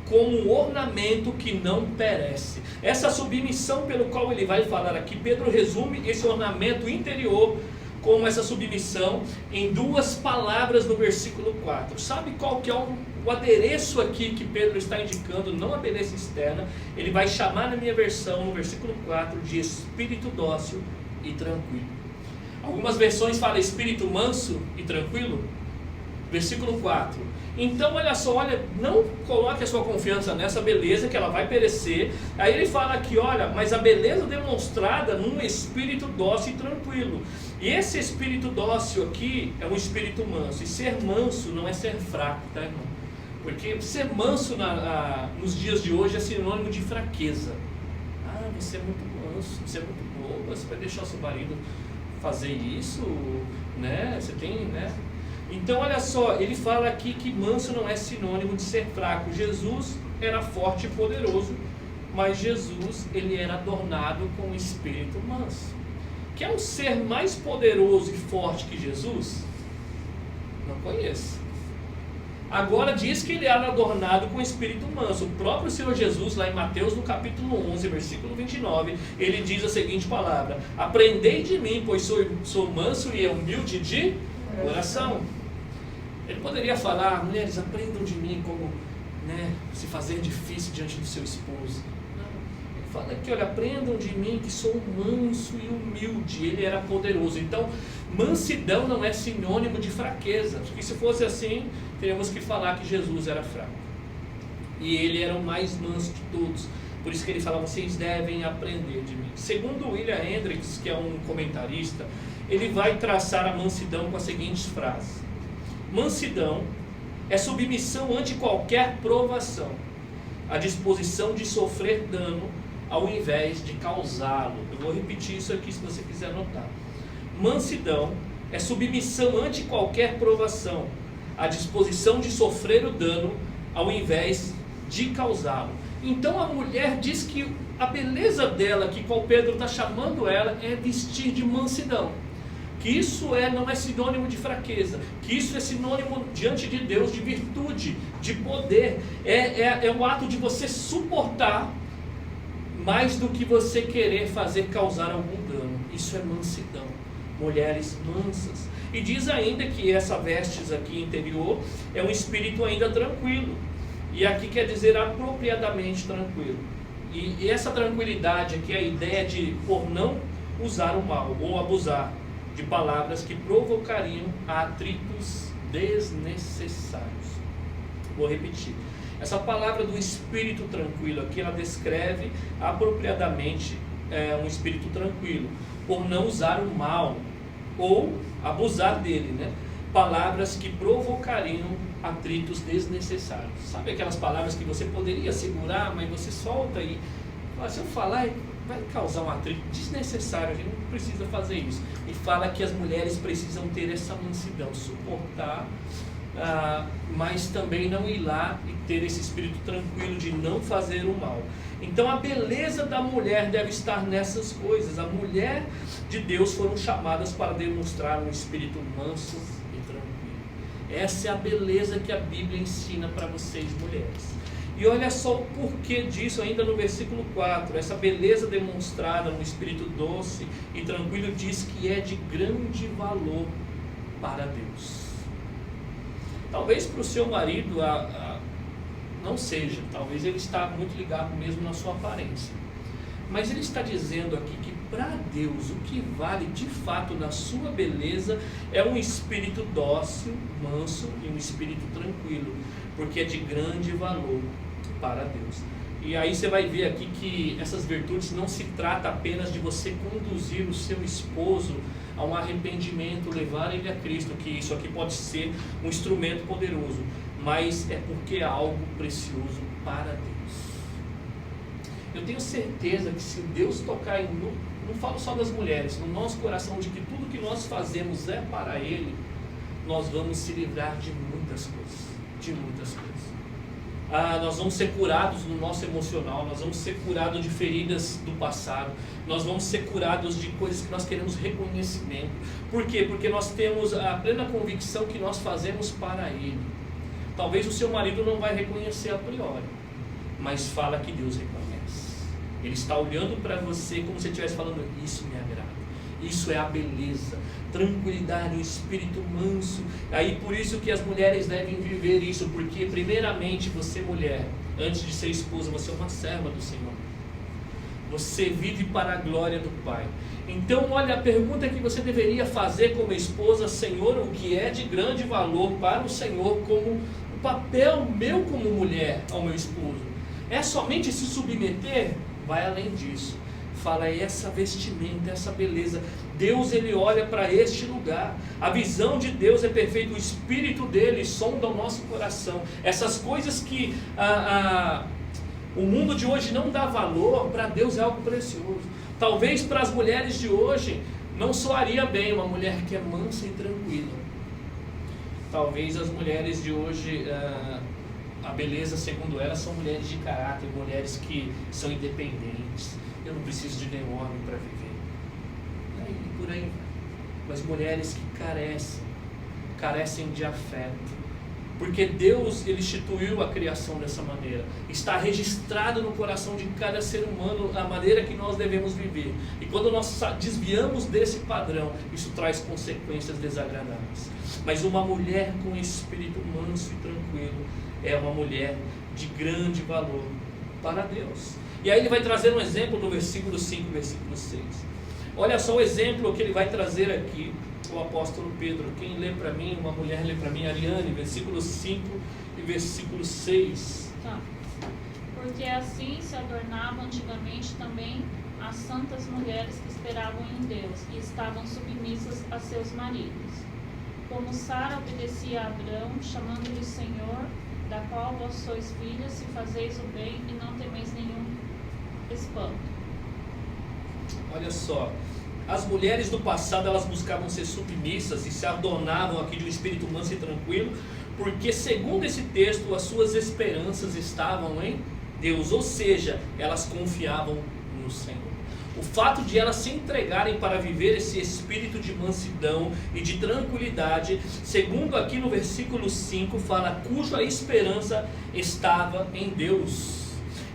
como um ornamento que não perece. Essa submissão pelo qual ele vai falar aqui, Pedro resume esse ornamento interior como essa submissão em duas palavras no versículo 4. Sabe qual que é o adereço aqui que Pedro está indicando? Não a beleza externa. Ele vai chamar na minha versão, no versículo 4, de espírito dócil e tranquilo. Algumas versões falam espírito manso e tranquilo. Versículo 4. Então olha só, não coloque a sua confiança nessa beleza que ela vai perecer. Aí ele fala aqui, olha, mas a beleza demonstrada num espírito dócil e tranquilo. E esse espírito dócil aqui é um espírito manso. E ser manso não é ser fraco, tá, irmão? Porque ser manso nos dias de hoje é sinônimo de fraqueza. Ah, você é muito manso, você é muito boa, você vai deixar o seu marido fazer isso, né? Você tem, né? Então olha só, ele fala aqui que manso não é sinônimo de ser fraco. Jesus era forte e poderoso, mas Jesus ele era adornado com o espírito manso. Quer um ser mais poderoso e forte que Jesus? Não conheço. Agora diz que ele era adornado com espírito manso. O próprio Senhor Jesus, lá em Mateus, no capítulo 11, versículo 29, ele diz a seguinte palavra: aprendei de mim, pois sou manso e humilde de coração. Ele poderia falar: mulheres, aprendam de mim como se fazer difícil diante do seu esposo. Não. Ele fala aqui: olha, aprendam de mim que sou manso e humilde. Ele era poderoso. Então, mansidão não é sinônimo de fraqueza. Porque se fosse assim, teríamos que falar que Jesus era fraco. E ele era o mais manso de todos. Por isso que ele fala: vocês devem aprender de mim. Segundo William Hendricks, que é um comentarista, ele vai traçar a mansidão com as seguintes frases: mansidão é submissão ante qualquer provação, a disposição de sofrer dano ao invés de causá-lo. Eu vou repetir isso aqui se você quiser anotar. Mansidão é submissão ante qualquer provação, a disposição de sofrer o dano ao invés de causá-lo. Então a mulher diz que a beleza dela, que qual Pedro está chamando ela, é vestir de mansidão. Que isso não é sinônimo de fraqueza, que isso é sinônimo diante de Deus de virtude, de poder. É o ato de você suportar mais do que você querer fazer causar algum dano. Isso é mansidão. Mulheres mansas. E diz ainda que essa vestes aqui interior é um espírito ainda tranquilo. E aqui quer dizer apropriadamente tranquilo. E essa tranquilidade aqui é a ideia de por não usar o mal ou abusar de palavras que provocariam atritos desnecessários. Vou repetir. Essa palavra do espírito tranquilo aqui, ela descreve apropriadamente um espírito tranquilo, por não usar o mal ou abusar dele, palavras que provocariam atritos desnecessários. Sabe aquelas palavras que você poderia segurar, mas você solta e se eu falar vai causar um atrito desnecessário, a gente não precisa fazer isso. E fala que as mulheres precisam ter essa mansidão, suportar, mas também não ir lá e ter esse espírito tranquilo de não fazer o mal. Então a beleza da mulher deve estar nessas coisas. A mulher de Deus foram chamadas para demonstrar um espírito manso e tranquilo. Essa é a beleza que a Bíblia ensina para vocês, mulheres. E olha só o porquê disso ainda no versículo 4. Essa beleza demonstrada no espírito doce e tranquilo diz que é de grande valor para Deus. Talvez para o seu marido não seja, talvez ele está muito ligado mesmo na sua aparência. Mas ele está dizendo aqui que para Deus o que vale de fato na sua beleza é um espírito dócil, manso e um espírito tranquilo, porque é de grande valor para Deus. E aí você vai ver aqui que essas virtudes não se trata apenas de você conduzir o seu esposo a um arrependimento, levar ele a Cristo, que isso aqui pode ser um instrumento poderoso, mas é porque é algo precioso para Deus. Eu tenho certeza que se Deus tocar não falo só das mulheres, no nosso coração, de que tudo que nós fazemos é para Ele, nós vamos se livrar de muitas coisas, nós vamos ser curados no nosso emocional, nós vamos ser curados de feridas do passado, nós vamos ser curados de coisas que nós queremos reconhecimento. Por quê? Porque nós temos a plena convicção que nós fazemos para Ele. Talvez o seu marido não vai reconhecer a priori, mas fala que Deus reconhece. Ele está olhando para você como se estivesse falando: isso me agrada, isso é a beleza, tranquilidade, um espírito manso. Aí por isso que as mulheres devem viver isso, porque primeiramente você, mulher, antes de ser esposa, você é uma serva do Senhor. Você vive para a glória do Pai. Então olha, a pergunta que você deveria fazer como esposa: Senhor, o que é de grande valor para o Senhor como o papel meu como mulher ao meu esposo? É somente se submeter? Vai além disso. Fala essa vestimenta, essa beleza. Deus, Ele olha para este lugar. A visão de Deus é perfeita. O Espírito dEle sonda o nosso coração. Essas coisas que o mundo de hoje não dá valor, para Deus é algo precioso. Talvez para as mulheres de hoje não soaria bem uma mulher que é mansa e tranquila. Talvez as mulheres de hoje, a beleza segundo elas são mulheres de caráter, mulheres que são independentes. Eu não preciso de nenhum homem para viver. E por aí vai. Mas mulheres que carecem de afeto, Porque Deus, Ele instituiu a criação dessa maneira. Está registrado no coração de cada ser humano a maneira que nós devemos viver. E quando nós desviamos desse padrão, isso traz consequências desagradáveis. Mas uma mulher com espírito manso e tranquilo é uma mulher de grande valor para Deus. E aí ele vai trazer um exemplo no versículo 5 e versículo 6. Olha só o exemplo que ele vai trazer aqui, o apóstolo Pedro. Quem lê para mim, uma mulher lê para mim, Ariane, versículo 5 e versículo 6. Tá. Porque assim se adornavam antigamente também as santas mulheres que esperavam em Deus e estavam submissas a seus maridos. Como Sara obedecia a Abrão, chamando-lhe Senhor, da qual vós sois filhas, se fazeis o bem e não temeis nenhum espanto. Olha só, as mulheres do passado, elas buscavam ser submissas e se adornavam aqui de um espírito manso e tranquilo, porque segundo esse texto, as suas esperanças estavam em Deus, ou seja, elas confiavam no Senhor. O fato de elas se entregarem para viver esse espírito de mansidão e de tranquilidade, segundo aqui no versículo 5, fala, cuja esperança estava em Deus.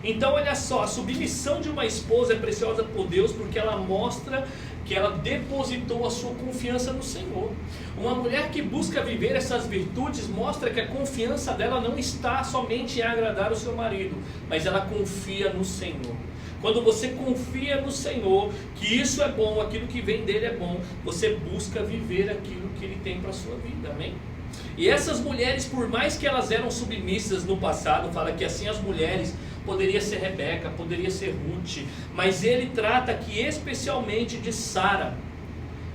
Então olha só, a submissão de uma esposa é preciosa por Deus, porque ela mostra que ela depositou a sua confiança no Senhor. Uma mulher que busca viver essas virtudes mostra que a confiança dela não está somente em agradar o seu marido, mas ela confia no Senhor. Quando você confia no Senhor, que isso é bom, aquilo que vem dele é bom, você busca viver aquilo que ele tem para a sua vida, amém? E essas mulheres, por mais que elas eram submissas no passado, fala que assim as mulheres, poderia ser Rebeca, poderia ser Ruth, mas ele trata aqui especialmente de Sara.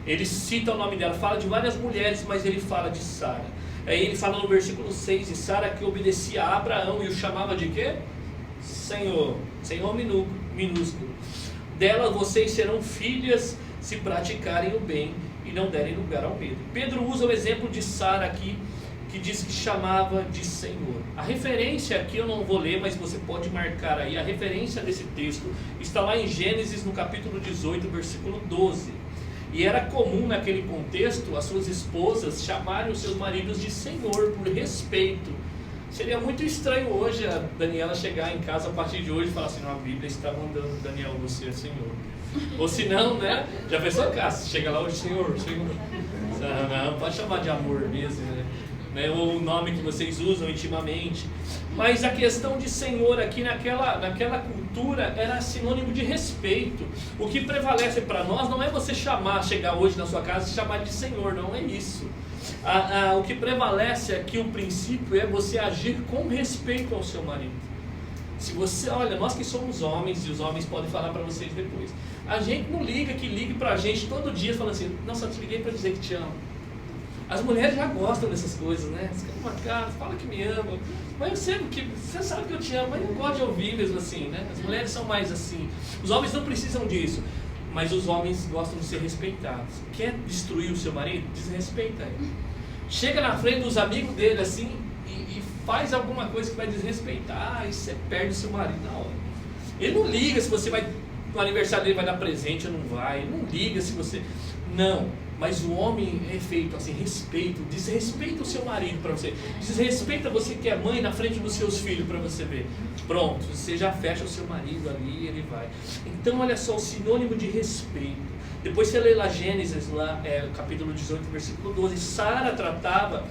Ele cita o nome dela, fala de várias mulheres, mas ele fala de Sara. Aí ele fala no versículo 6, de Sara que obedecia a Abraão e o chamava de quê? Senhor, Senhor minúsculo. Dela vocês serão filhas se praticarem o bem e não derem lugar ao medo. Pedro usa o exemplo de Sara aqui, que diz que chamava de Senhor. A referência aqui eu não vou ler, mas você pode marcar aí. A referência desse texto está lá em Gênesis, no capítulo 18, versículo 12. E era comum naquele contexto as suas esposas chamarem os seus maridos de Senhor, por respeito. Seria muito estranho hoje a Daniela chegar em casa a partir de hoje e falar assim, não, a Bíblia está mandando Daniel, você é Senhor. Ou se não, né? Já pensou, Cássio? Chega lá hoje, Senhor. Não, pode chamar de amor mesmo, né? Ou o nome que vocês usam intimamente. Mas a questão de Senhor aqui naquela cultura era sinônimo de respeito. O que prevalece para nós não é você chegar hoje na sua casa e chamar de Senhor, não é isso. O que prevalece aqui, o princípio, é você agir com respeito ao seu marido. Se você, olha, nós que somos homens, e os homens podem falar para vocês depois, a gente não liga que ligue para a gente todo dia falando assim, não, só te liguei para dizer que te amo. As mulheres já gostam dessas coisas, né? Escreve uma carta, fala que me ama, mas eu sei que você sabe que eu te amo, mas eu gosto de ouvir mesmo assim, né? As mulheres são mais assim. Os homens não precisam disso, mas os homens gostam de ser respeitados. Quer destruir o seu marido? Desrespeita ele. Chega na frente dos amigos dele assim e faz alguma coisa que vai desrespeitar, e você perde o seu marido na hora. Ele não liga se você vai, no aniversário dele vai dar presente ou não vai, ele não liga se você... Não, mas o homem é feito assim, respeito, desrespeita o seu marido para você, desrespeita você que é mãe na frente dos seus filhos para você ver. Pronto, você já fecha o seu marido ali e ele vai. Então olha só, o sinônimo de respeito. Depois você lê lá Gênesis, lá, capítulo 18, versículo 12, Sara tratava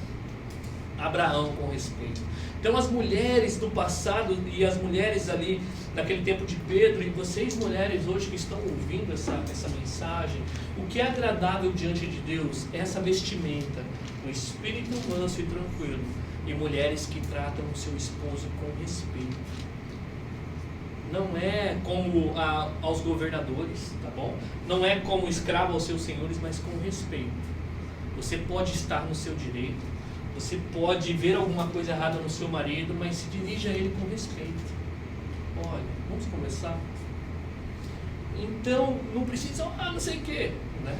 Abraão com respeito. Então as mulheres do passado e as mulheres ali naquele tempo de Pedro, e vocês mulheres hoje que estão ouvindo essa mensagem, o que é agradável diante de Deus é essa vestimenta, um espírito manso e tranquilo, e mulheres que tratam o seu esposo com respeito. Não é como aos governadores, tá bom? Não é como escravo aos seus senhores, mas com respeito. Você pode estar no seu direito, você pode ver alguma coisa errada no seu marido, mas se dirija a ele com respeito. Olha, vamos conversar? Então, não precisa, não sei o quê, né?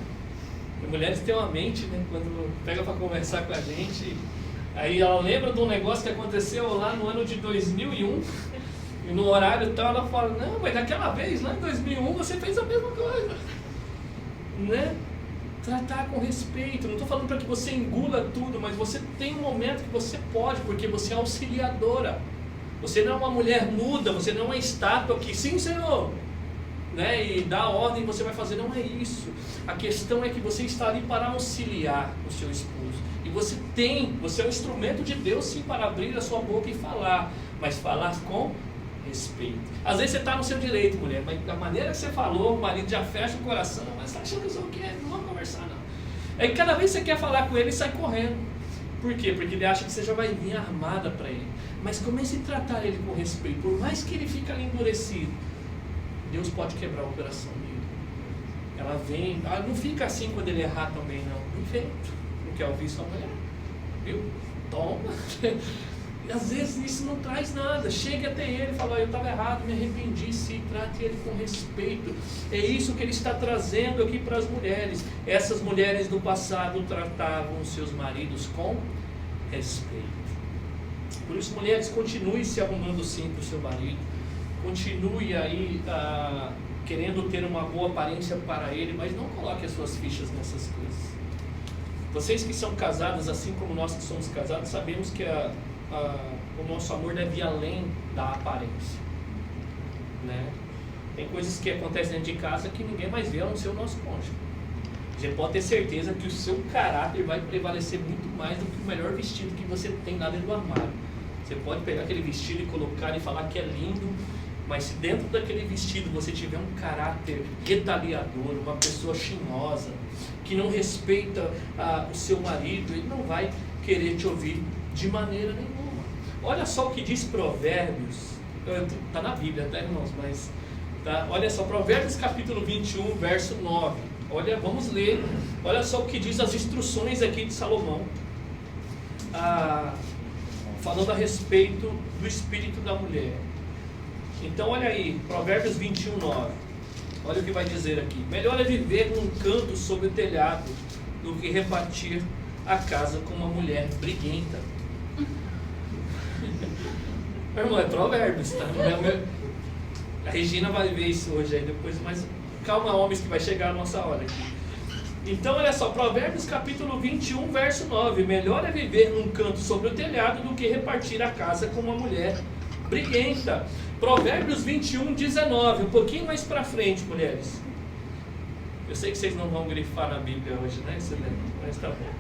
As mulheres têm uma mente, né? Quando pega para conversar com a gente, aí ela lembra de um negócio que aconteceu lá no ano de 2001, e no horário tal, ela fala, não, mas daquela vez, lá em 2001, você fez a mesma coisa, né? Tratar com respeito. Não estou falando para que você engula tudo, mas você tem um momento que você pode, porque você é auxiliadora. Você não é uma mulher muda, você não é uma estátua que, sim, Senhor, né, e dá ordem você vai fazer. Não é isso. A questão é que você está ali para auxiliar o seu esposo. E você é um instrumento de Deus, sim, para abrir a sua boca e falar, mas falar com respeito. Às vezes você está no seu direito, mulher, mas da maneira que você falou, o marido já fecha o coração, mas está achando que eu sou o quê? Não vamos conversar, não. Aí cada vez que você quer falar com ele, sai correndo. Por quê? Porque ele acha que você já vai vir armada para ele. Mas comece a tratar ele com respeito. Por mais que ele fique ali endurecido, Deus pode quebrar o coração dele. Ela vem, não fica assim quando ele errar também, não. Perfeito. Não quer ouvir sua mulher? Viu? Toma. E às vezes isso não traz nada. Chegue até ele e fala, eu estava errado, me arrependi. Sim, trate ele com respeito. É isso que ele está trazendo aqui para as mulheres. Essas mulheres do passado tratavam os seus maridos com respeito. Por isso, mulheres, continue se arrumando sim para o seu marido. Continue aí querendo ter uma boa aparência para ele, mas não coloque as suas fichas nessas coisas. Vocês que são casadas, assim como nós que somos casados, sabemos que o nosso amor deve ir além da aparência, né? Tem coisas que acontecem dentro de casa que ninguém mais vê a não ser o nosso cônjuge. Você pode ter certeza que o seu caráter vai prevalecer muito mais do que o melhor vestido que você tem lá dentro do armário. Você pode pegar aquele vestido e colocar e falar que é lindo, mas se dentro daquele vestido você tiver um caráter retaliador, uma pessoa chinhosa, que não respeita o seu marido, ele não vai querer te ouvir de maneira nenhuma. Olha só o que diz Provérbios, está na Bíblia, tá, irmãos? Mas, tá? Olha só, Provérbios capítulo 21, verso 9. Olha, vamos ler. Olha só o que diz as instruções aqui de Salomão, falando a respeito do espírito da mulher. Então olha aí, Provérbios 21, 9. Olha o que vai dizer aqui. Melhor é viver num canto sob o telhado do que repartir a casa com uma mulher briguenta. Meu irmão, é Provérbios, tá? A Regina vai ver isso hoje aí depois, mas calma, homens, que vai chegar a nossa hora aqui. Então olha só, Provérbios capítulo 21, verso 9. Melhor é viver num canto sobre o telhado do que repartir a casa com uma mulher briguenta. Provérbios 21, 19. Um pouquinho mais para frente, mulheres. Eu sei que vocês não vão grifar na Bíblia hoje, né? Mas tá bom.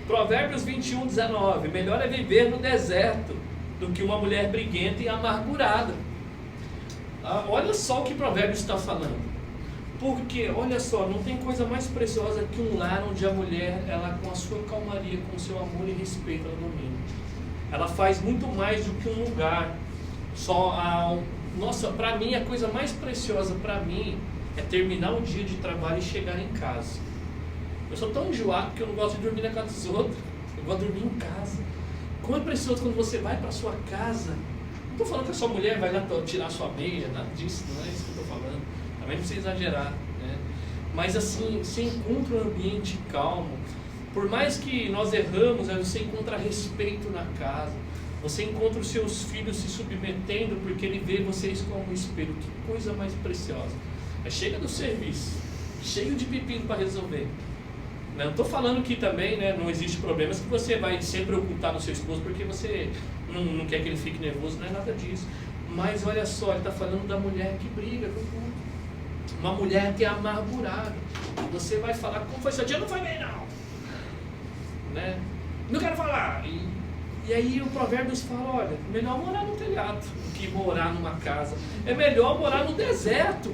Provérbios 21, 19. Melhor é viver no deserto do que uma mulher briguenta e amargurada. Olha só o que Provérbios está falando. Porque, olha só, não tem coisa mais preciosa que um lar onde a mulher, ela com a sua calmaria, com o seu amor e respeito, ela domina. Ela faz muito mais do que um lugar. Nossa, para mim, a coisa mais preciosa para mim é terminar o dia de trabalho e chegar em casa. Eu sou tão enjoado que eu não gosto de dormir na casa dos outros. Eu gosto de dormir em casa. Como é precioso quando você vai para sua casa. Não estou falando que a sua mulher vai lá tirar sua meia, nada disso, não é isso que eu estou falando. Também não precisa exagerar, né? Mas assim, você encontra um ambiente calmo. Por mais que nós erramos, você encontra respeito na casa. Você encontra os seus filhos se submetendo porque ele vê vocês como um espelho. Que coisa mais preciosa. Aí chega do serviço, cheio de pepino para resolver. Não estou falando que também, né, não existe problemas que você vai sempre ocultar no seu esposo porque você não quer que ele fique nervoso, não é nada disso. Mas olha só, ele está falando da mulher que briga com tudo. Uma mulher que é amargurada. Você vai falar, como foi seu dia? Não foi bem não, né? Não quero falar. E aí o Provérbios fala, olha, melhor morar no telhado do que morar numa casa. É melhor morar no deserto,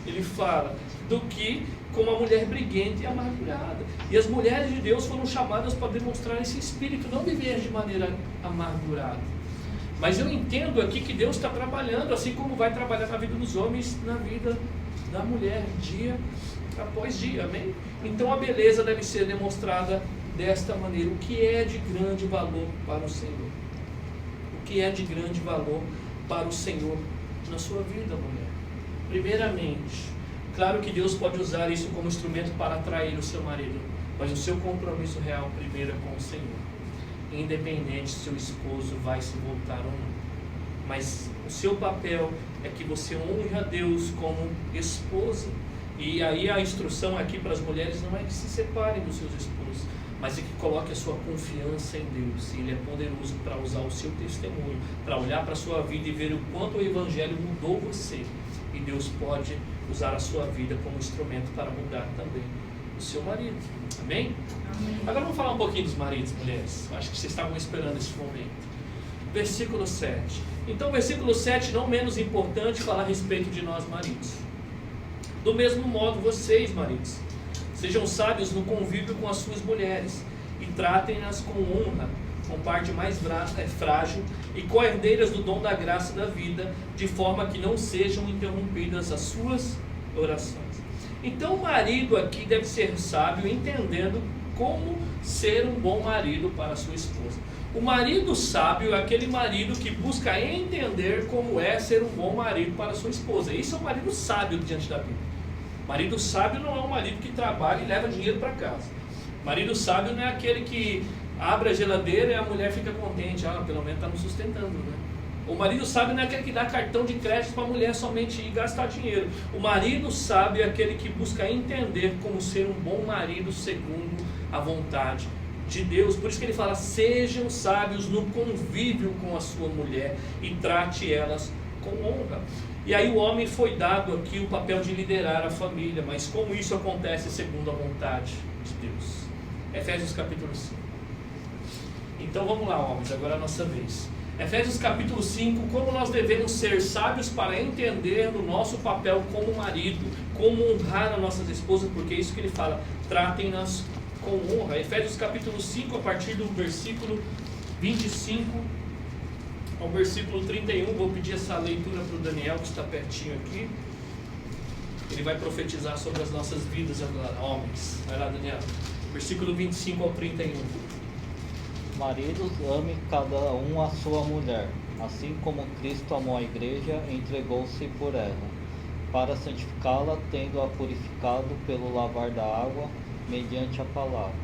ele fala, do que com uma mulher briguenta e amargurada. E as mulheres de Deus foram chamadas para demonstrar esse espírito, não viver de maneira amargurada. Mas eu entendo aqui que Deus está trabalhando, assim como vai trabalhar na vida dos homens, na vida da mulher, dia após dia, amém? Então a beleza deve ser demonstrada desta maneira. O que é de grande valor para o Senhor? O que é de grande valor para o Senhor na sua vida, mulher? Primeiramente, claro que Deus pode usar isso como instrumento para atrair o seu marido, mas o seu compromisso real primeiro é com o Senhor. Independente se seu esposo vai se voltar ou não. Mas o seu papel é que você honre a Deus como esposa E aí a instrução aqui para as mulheres não é que se separem dos seus esposos, mas é que coloque a sua confiança em Deus. Ele é poderoso para usar o seu testemunho, para olhar para a sua vida e ver o quanto o Evangelho mudou você. E Deus pode usar a sua vida como instrumento para mudar também o seu marido. Amém? Amém. Agora vamos falar um pouquinho dos maridos, mulheres. Acho que vocês estavam esperando esse momento. Versículo 7. Então, versículo 7, não menos importante, fala a respeito de nós maridos. Do mesmo modo, vocês, maridos, sejam sábios no convívio com as suas mulheres e tratem-nas com honra, com parte mais frágil e co-herdeiras do dom da graça da vida, de forma que não sejam interrompidas as suas orações. Então o marido aqui deve ser sábio, entendendo como ser um bom marido para a sua esposa. O marido sábio é aquele marido que busca entender como é ser um bom marido para a sua esposa. Isso é um marido sábio diante da Bíblia. Marido sábio não é um marido que trabalha e leva dinheiro para casa. Marido sábio não é aquele que abre a geladeira e a mulher fica contente, pelo menos está nos sustentando, né? O marido sábio não é aquele que dá cartão de crédito para a mulher somente ir gastar dinheiro. O marido sábio é aquele que busca entender como ser um bom marido segundo a vontade de Deus. Por isso que ele fala, sejam sábios no convívio com a sua mulher e trate elas com honra. E aí o homem foi dado aqui o papel de liderar a família, mas como isso acontece segundo a vontade de Deus? Efésios capítulo 5. Então vamos lá, homens, agora é a nossa vez. Efésios capítulo 5, como nós devemos ser sábios para entender o nosso papel como marido, como honrar as nossas esposas, porque é isso que ele fala, tratem-nas com honra. Efésios capítulo 5, a partir do versículo 25 ao versículo 31, vou pedir essa leitura para o Daniel, que está pertinho aqui. Ele vai profetizar sobre as nossas vidas agora, homens. Vai lá, Daniel. Versículo 25 ao 31. Maridos, ame cada um a sua mulher, assim como Cristo amou a igreja e entregou-se por ela, para santificá-la, tendo-a purificado pelo lavar da água, mediante a palavra,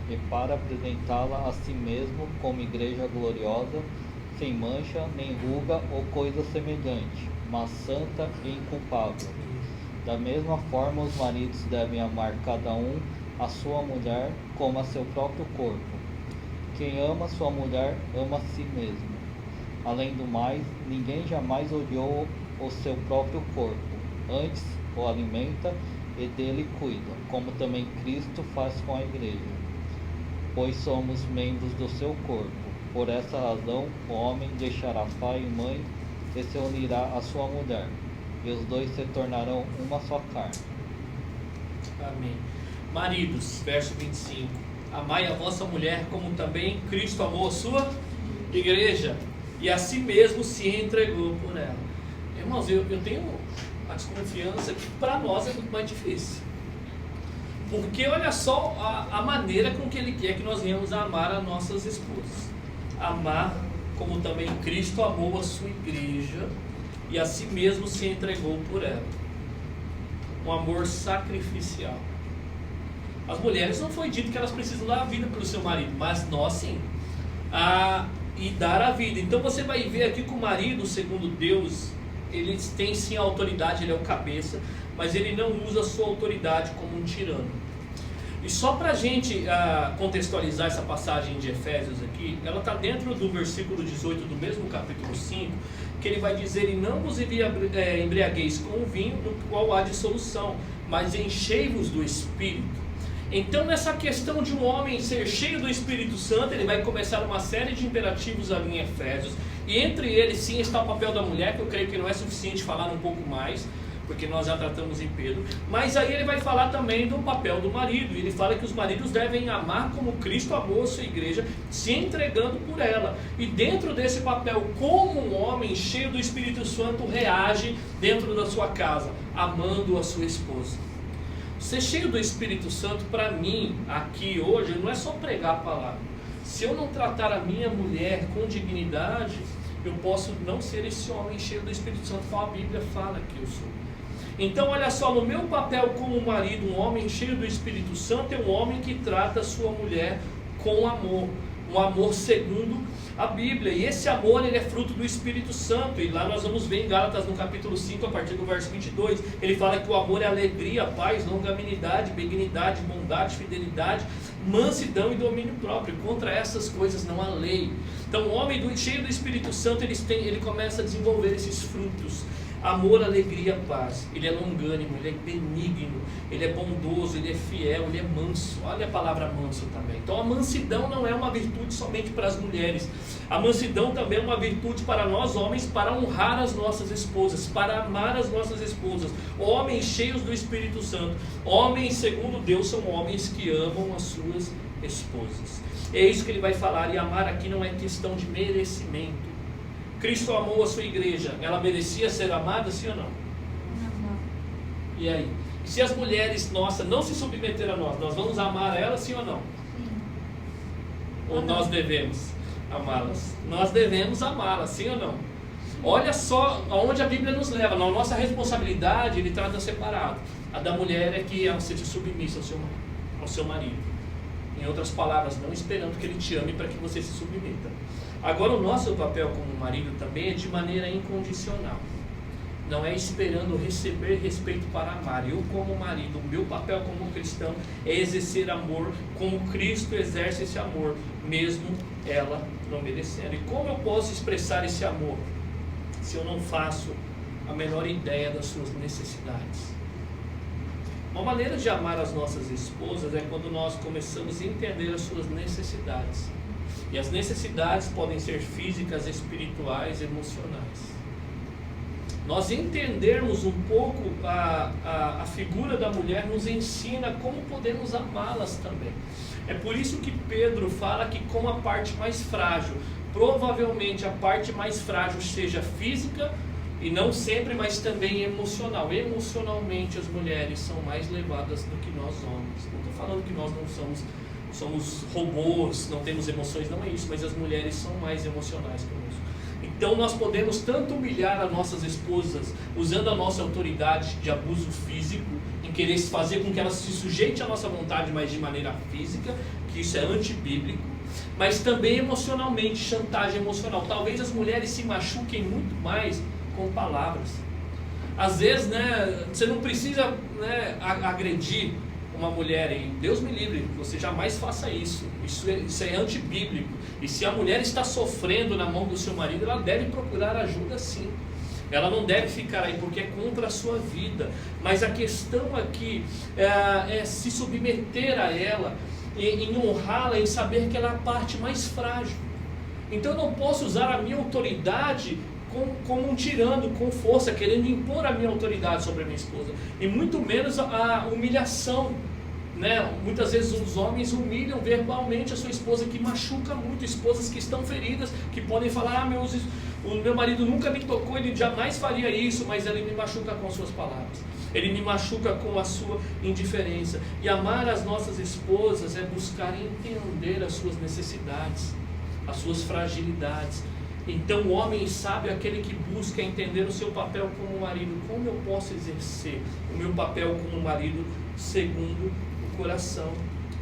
e para apresentá-la a si mesmo como igreja gloriosa, sem mancha, nem ruga ou coisa semelhante, mas santa e inculpável. Da mesma forma, os maridos devem amar cada um a sua mulher como a seu próprio corpo. Quem ama sua mulher, ama a si mesmo. Além do mais, ninguém jamais odiou o seu próprio corpo, antes o alimenta e dele cuida, como também Cristo faz com a igreja, pois somos membros do seu corpo. Por essa razão, o homem deixará pai e mãe e se unirá à sua mulher, e os dois se tornarão uma só carne. Amém. Maridos, verso 25. Amai a vossa mulher como também Cristo amou a sua igreja e a si mesmo se entregou por ela. Irmãos, eu tenho a desconfiança que para nós é muito mais difícil. Porque olha só a maneira com que Ele quer que nós venhamos a amar as nossas esposas. Amar como também Cristo amou a sua igreja e a si mesmo se entregou por ela. Um amor sacrificial. As mulheres não foi dito que elas precisam dar a vida pelo seu marido, mas nós sim. E dar a vida. Então você vai ver aqui que o marido, segundo Deus, ele tem sim a autoridade, ele é o cabeça, mas ele não usa a sua autoridade como um tirano. E só para a gente contextualizar essa passagem de Efésios aqui, ela está dentro do versículo 18 do mesmo capítulo 5, que ele vai dizer, e não vos embriagueis com o vinho, no qual há dissolução, mas enchei-vos do Espírito. Então nessa questão de um homem ser cheio do Espírito Santo, ele vai começar uma série de imperativos ali em Efésios, e entre eles sim está o papel da mulher, que eu creio que não é suficiente falar um pouco mais, porque nós já tratamos em Pedro, mas aí ele vai falar também do papel do marido, e ele fala que os maridos devem amar como Cristo amou a sua igreja, se entregando por ela, e dentro desse papel, como um homem cheio do Espírito Santo reage dentro da sua casa, amando a sua esposa. Ser cheio do Espírito Santo, para mim, aqui hoje, não é só pregar a palavra. Se eu não tratar a minha mulher com dignidade, eu posso não ser esse homem cheio do Espírito Santo, como a Bíblia fala que eu sou. Então olha só, no meu papel como marido, um homem cheio do Espírito Santo é um homem que trata a sua mulher com amor. um amor segundo a Bíblia. E esse amor, ele é fruto do Espírito Santo. E lá nós vamos ver em Gálatas, no capítulo 5, a partir do verso 22, ele fala que o amor é alegria, paz, longanimidade, benignidade, bondade, fidelidade, mansidão e domínio próprio. Contra essas coisas não há lei. Então o homem cheio do Espírito Santo, ele começa a desenvolver esses frutos: amor, alegria, paz. Ele é longânimo, ele é benigno, ele é bondoso, ele é fiel, ele é manso. Olha a palavra manso também. Então a mansidão não é uma virtude somente para as mulheres. A mansidão também é uma virtude para nós homens, para honrar as nossas esposas, para amar as nossas esposas. Homens cheios do Espírito Santo, homens segundo Deus, são homens que amam as suas esposas. É isso que ele vai falar. E amar aqui não é questão de merecimento. Cristo amou a sua igreja, ela merecia ser amada, sim ou não? Não. E aí? E se as mulheres nossas não se submeter a nós, nós vamos amar elas, sim ou não? Sim. Ou nós devemos amá-las? Nós devemos amá-las, sim ou não? Olha só aonde a Bíblia nos leva. Na nossa responsabilidade, ele trata separado. A da mulher é que ela seja submissa ao seu marido. Em outras palavras, não esperando que ele te ame para que você se submeta. Agora, o nosso papel como marido também é de maneira incondicional. Não é esperando receber respeito para amar. Eu, como marido, o meu papel como cristão é exercer amor como Cristo exerce esse amor, mesmo ela não merecendo. E como eu posso expressar esse amor se eu não faço a menor ideia das suas necessidades? Uma maneira de amar as nossas esposas é quando nós começamos a entender as suas necessidades. E as necessidades podem ser físicas, espirituais, emocionais. Nós entendermos um pouco a figura da mulher nos ensina como podemos amá-las também. É por isso que Pedro fala que como a parte mais frágil, provavelmente a parte mais frágil seja física, e não sempre, mas também emocional. Emocionalmente as mulheres são mais levadas do que nós homens. Não estou falando que nós não somos robôs, não temos emoções, não é isso, mas as mulheres são mais emocionais que nós. Então nós podemos tanto humilhar as nossas esposas, usando a nossa autoridade de abuso físico, em querer fazer com que elas se sujeitem à nossa vontade, mas de maneira física, que isso é antibíblico, mas também emocionalmente, chantagem emocional. Talvez as mulheres se machuquem muito mais com palavras. Às vezes, você não precisa, agredir uma mulher, e Deus me livre, você jamais faça isso. Isso é antibíblico. E se a mulher está sofrendo na mão do seu marido, ela deve procurar ajuda, sim. Ela não deve ficar aí porque é contra a sua vida. Mas a questão aqui é se submeter a ela, em honrá-la, em saber que ela é a parte mais frágil. Então eu não posso usar a minha autoridade como um tirano, com força, querendo impor a minha autoridade sobre a minha esposa, e muito menos a humilhação, Muitas vezes os homens humilham verbalmente a sua esposa, que machuca muito, esposas que estão feridas, que podem falar, o meu marido nunca me tocou, ele jamais faria isso, mas ele me machuca com as suas palavras, ele me machuca com a sua indiferença. E amar as nossas esposas é buscar entender as suas necessidades, as suas fragilidades. Então o homem sábio é aquele que busca entender o seu papel como marido. Como eu posso exercer o meu papel como marido segundo o coração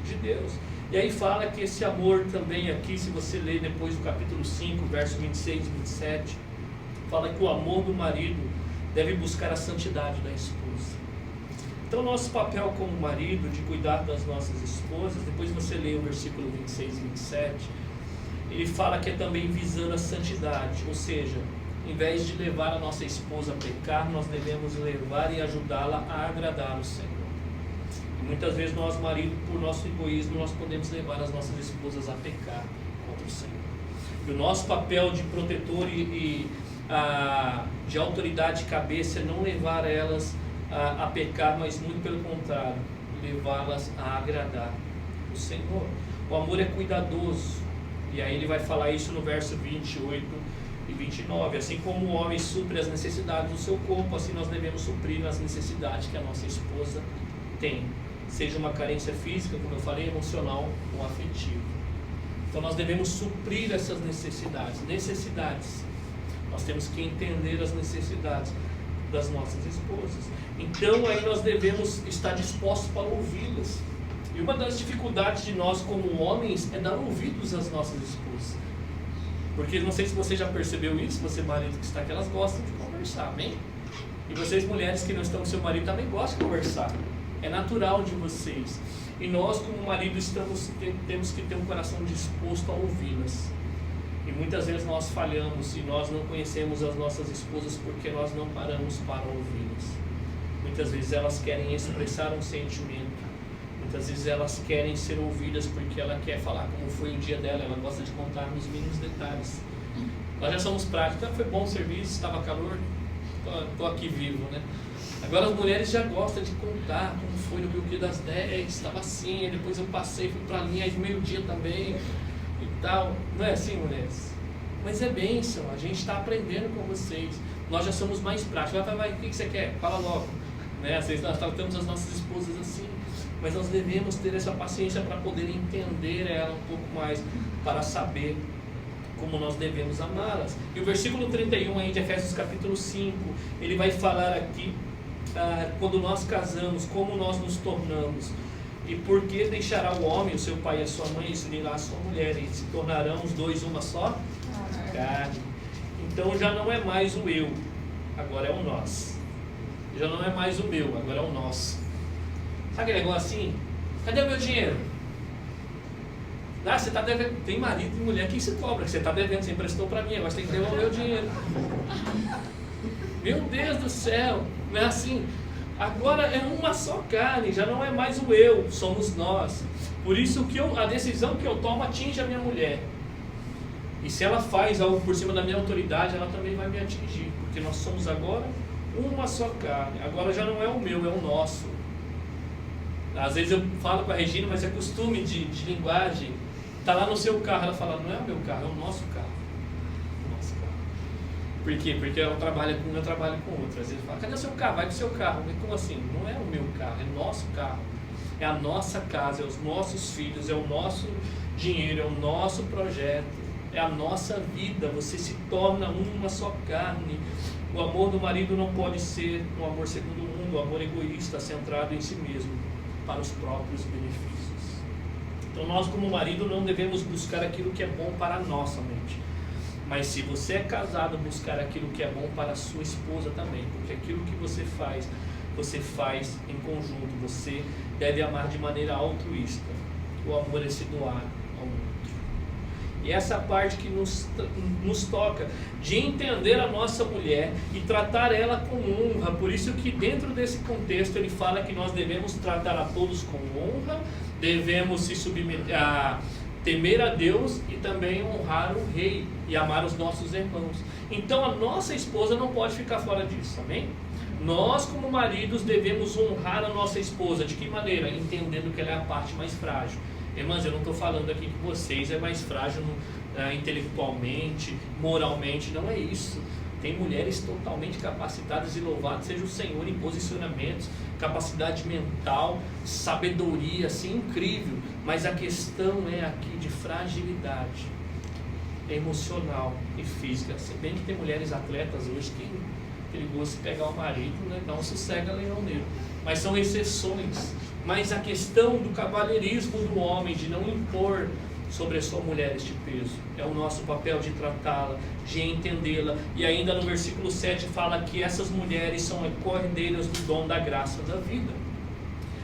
de Deus? E aí fala que esse amor também aqui, se você ler depois do capítulo 5, verso 26 e 27, fala que o amor do marido deve buscar a santidade da esposa. Então nosso papel como marido, de cuidar das nossas esposas, depois você lê o versículo 26 e 27, ele fala que é também visando a santidade, ou seja, em vez de levar a nossa esposa a pecar, nós devemos levar e ajudá-la a agradar o Senhor. E muitas vezes nós, maridos, por nosso egoísmo, nós podemos levar as nossas esposas a pecar contra o Senhor. E o nosso papel de protetor e de autoridade de cabeça é não levar elas a pecar, mas muito pelo contrário, levá-las a agradar o Senhor. O amor é cuidadoso. E aí ele vai falar isso no verso 28 e 29. Assim como o homem supre as necessidades do seu corpo, assim nós devemos suprir as necessidades que a nossa esposa tem. Seja uma carência física, como eu falei, emocional ou afetiva. Então nós devemos suprir essas necessidades. Necessidades. Nós temos que entender as necessidades das nossas esposas. Então aí nós devemos estar dispostos para ouvi-las. E uma das dificuldades de nós como homens é dar ouvidos às nossas esposas. Porque não sei se você já percebeu isso, você marido que está aqui, elas gostam de conversar, amém? E vocês mulheres que não estão com seu marido também gostam de conversar. É natural de vocês. E nós como marido temos que ter um coração disposto a ouvi-las. E muitas vezes nós falhamos e nós não conhecemos as nossas esposas porque nós não paramos para ouvi-las. Muitas vezes elas querem expressar um sentimento. Muitas vezes elas querem ser ouvidas porque ela quer falar como foi o dia dela. Ela gosta de contar nos mínimos detalhes. Nós já somos práticos. Foi bom o serviço, estava calor, estou aqui vivo, né? Agora as mulheres já gostam de contar como foi no Rio das 10, estava assim, aí depois eu passei, fui para a linha de meio-dia também e tal. Não é assim, mulheres? Mas é bênção, a gente está aprendendo com vocês. Nós já somos mais práticos. Vai, o que você quer? Fala logo. Né? Às vezes nós tratamos as nossas esposas assim, mas nós devemos ter essa paciência para poder entender ela um pouco mais, para saber como nós devemos amá-las. E o versículo 31 aí de Efésios capítulo 5, ele vai falar aqui, quando nós casamos, como nós nos tornamos. E por que deixará o homem, o seu pai e a sua mãe, e se unirá a sua mulher, e se tornarão os dois uma só carne. Então já não é mais o eu, agora é o nós. Já não é mais o meu, agora é o nosso. Sabe aquele negócio assim? Cadê o meu dinheiro? Você está devendo. Tem marido e mulher que se cobra, que você está devendo, você emprestou para mim, agora você tem que devolver o dinheiro. Meu Deus do céu, não é assim? Agora é uma só carne, já não é mais o eu, somos nós. Por isso que a decisão que eu tomo atinge a minha mulher. E se ela faz algo por cima da minha autoridade, ela também vai me atingir, porque nós somos agora uma só carne. Agora já não é o meu, é o nosso. Às vezes eu falo com a Regina, mas é costume de linguagem. Está lá no seu carro, ela fala, não é o meu carro, é o nosso carro. O nosso carro. Por quê? Porque ela trabalha com um, eu trabalho com outro. Às vezes fala, cadê o seu carro? Vai com o seu carro. Mas como assim? Não é o meu carro, é o nosso carro. É a nossa casa, é os nossos filhos, é o nosso dinheiro, é o nosso projeto, é a nossa vida. Você se torna uma só carne. O amor do marido não pode ser um amor segundo o mundo, um amor egoísta, centrado em si mesmo, para os próprios benefícios. Então nós como marido não devemos buscar aquilo que é bom para a nossa mente. Mas se você é casado, buscar aquilo que é bom para a sua esposa também. Porque aquilo que você faz em conjunto. Você deve amar de maneira altruísta. O amor é se doar ao outro. E essa parte que nos toca, de entender a nossa mulher e tratar ela com honra. Por isso que dentro desse contexto ele fala que nós devemos tratar a todos com honra, devemos se submeter a temer a Deus e também honrar o rei e amar os nossos irmãos. Então a nossa esposa não pode ficar fora disso, amém? Nós como maridos devemos honrar a nossa esposa. De que maneira? Entendendo que ela é a parte mais frágil. Irmãs, eu não estou falando aqui que vocês é mais frágil intelectualmente, moralmente, não é isso. Tem mulheres totalmente capacitadas e louvado seja o Senhor em posicionamentos, capacidade mental, sabedoria, assim, incrível. Mas a questão é aqui de fragilidade emocional e física. Se bem que tem mulheres atletas hoje que perigoso pegar o marido, né? Não sossega leoneiro. Mas são exceções. Mas a questão do cavalheirismo do homem, de não impor sobre a sua mulher este peso, é o nosso papel de tratá-la, de entendê-la. E ainda no versículo 7 fala que essas mulheres são cordeiras do dom da graça da vida.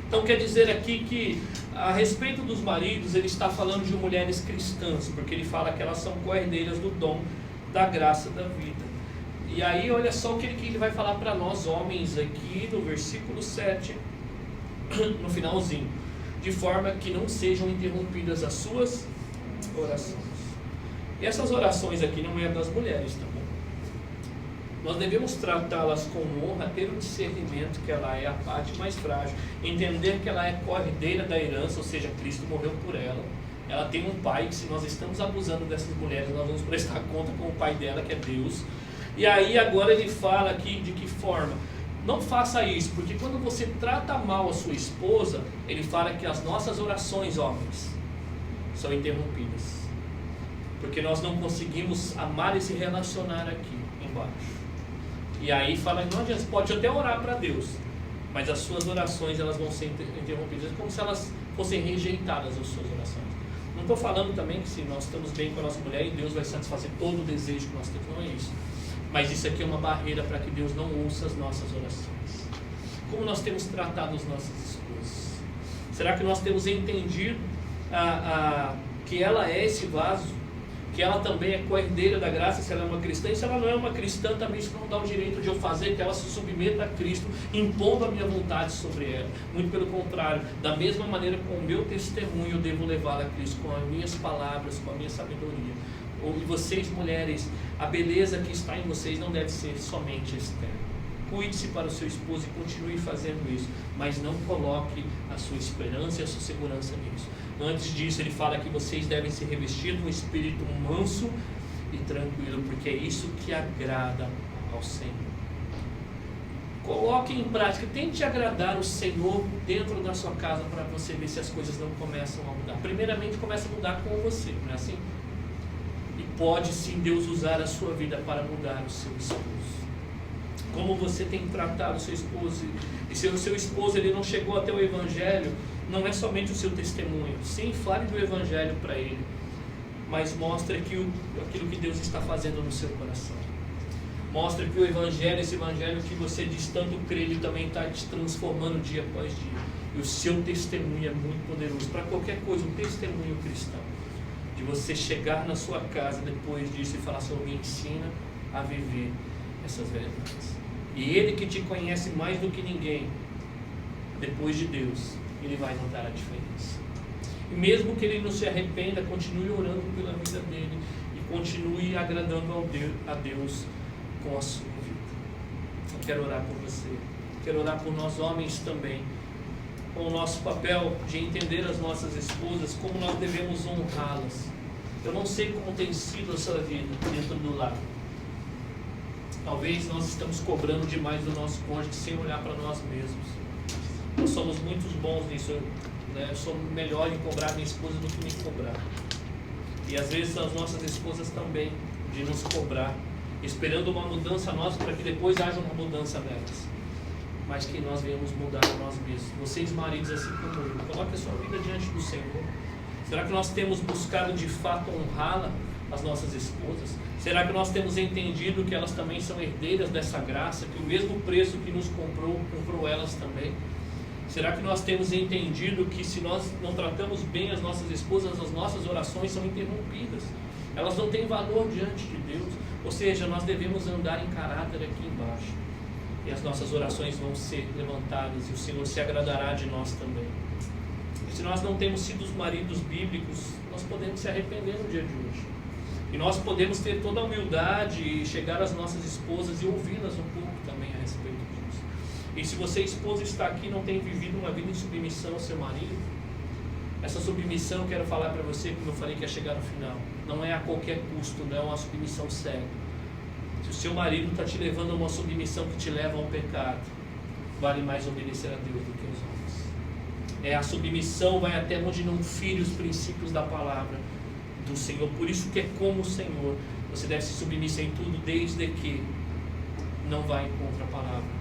Então quer dizer aqui que a respeito dos maridos, ele está falando de mulheres cristãs, porque ele fala que elas são cordeiras do dom da graça da vida. E aí olha só o que ele vai falar para nós homens aqui no versículo 7, no finalzinho, de forma que não sejam interrompidas as suas orações. E essas orações aqui não é das mulheres, tá bom? Nós devemos tratá-las com honra, ter o discernimento que ela é a parte mais frágil, entender que ela é cordeira da herança, ou seja, Cristo morreu por ela. Ela tem um pai que, se nós estamos abusando dessas mulheres, nós vamos prestar conta com o pai dela, que é Deus. E aí agora ele fala aqui de que forma? Não faça isso, porque quando você trata mal a sua esposa, ele fala que as nossas orações, homens, são interrompidas. Porque nós não conseguimos amar e se relacionar aqui embaixo. E aí fala, não adianta, pode até orar para Deus, mas as suas orações elas vão ser interrompidas, como se elas fossem rejeitadas as suas orações. Não estou falando também que se nós estamos bem com a nossa mulher e Deus vai satisfazer todo o desejo que nós temos, não é isso. Mas isso aqui é uma barreira para que Deus não ouça as nossas orações. Como nós temos tratado as nossas esposas? Será que nós temos entendido que ela é esse vaso? Que ela também é co-herdeira da graça, se ela é uma cristã? E se ela não é uma cristã, também isso não dá o direito de eu fazer que ela se submeta a Cristo, impondo a minha vontade sobre ela. Muito pelo contrário, da mesma maneira com o meu testemunho, eu devo levá-la a Cristo, com as minhas palavras, com a minha sabedoria. E vocês, mulheres, a beleza que está em vocês não deve ser somente externa. Cuide-se para o seu esposo e continue fazendo isso, mas não coloque a sua esperança e a sua segurança nisso. Antes disso, ele fala que vocês devem se revestir de um espírito manso e tranquilo, porque é isso que agrada ao Senhor. Coloque em prática, tente agradar o Senhor dentro da sua casa para você ver se as coisas não começam a mudar. Primeiramente, começa a mudar com você, não é assim? E pode sim Deus usar a sua vida para mudar o seu esposo. Como você tem tratado o seu esposo, e se o seu esposo ele não chegou até o Evangelho, não é somente o seu testemunho. Sim, fale do Evangelho para ele, mas mostre aquilo que Deus está fazendo no seu coração. Mostre que o Evangelho, esse Evangelho que você diz tanto crer, ele também está te transformando dia após dia. E o seu testemunho é muito poderoso para qualquer coisa, um testemunho cristão. De você chegar na sua casa depois disso e falar: Senhor, me ensina a viver essas verdades. E Ele que te conhece mais do que ninguém, depois de Deus, Ele vai notar a diferença. E mesmo que ele não se arrependa, continue orando pela vida dele e continue agradando a Deus com a sua vida. Eu quero orar por você, quero orar por nós homens também, com o nosso papel de entender as nossas esposas, como nós devemos honrá-las. Eu não sei como tem sido a sua vida dentro do lar. Talvez nós estamos cobrando demais do nosso cônjuge sem olhar para nós mesmos. Nós somos muito bons nisso, né? Eu sou melhor em cobrar minha esposa do que me cobrar. E às vezes as nossas esposas também, de nos cobrar, esperando uma mudança nossa para que depois haja uma mudança nelas. Mas que nós venhamos mudar a nós mesmos. Vocês maridos, assim como eu, coloque a sua vida diante do Senhor. Será que nós temos buscado de fato honrá-la, as nossas esposas? Será que nós temos entendido que elas também são herdeiras dessa graça, que o mesmo preço que nos comprou elas também? Será que nós temos entendido que se nós não tratamos bem as nossas esposas, as nossas orações são interrompidas? Elas não têm valor diante de Deus. Ou seja, nós devemos andar em caráter aqui embaixo. E as nossas orações vão ser levantadas e o Senhor se agradará de nós também. E se nós não temos sido os maridos bíblicos, nós podemos se arrepender no dia de hoje. E nós podemos ter toda a humildade e chegar às nossas esposas e ouvi-las um pouco também a respeito disso. E se você, esposa, está aqui e não tem vivido uma vida em submissão ao seu marido, essa submissão, quero falar para você, como eu falei que ia chegar no final, não é a qualquer custo, não é uma submissão cega. Se o seu marido está te levando a uma submissão que te leva ao pecado, vale mais obedecer a Deus do que os homens. A submissão vai até onde não fere os princípios da palavra do Senhor. Por isso que é como o Senhor, você deve se submeter em tudo, desde que não vá em contra a palavra.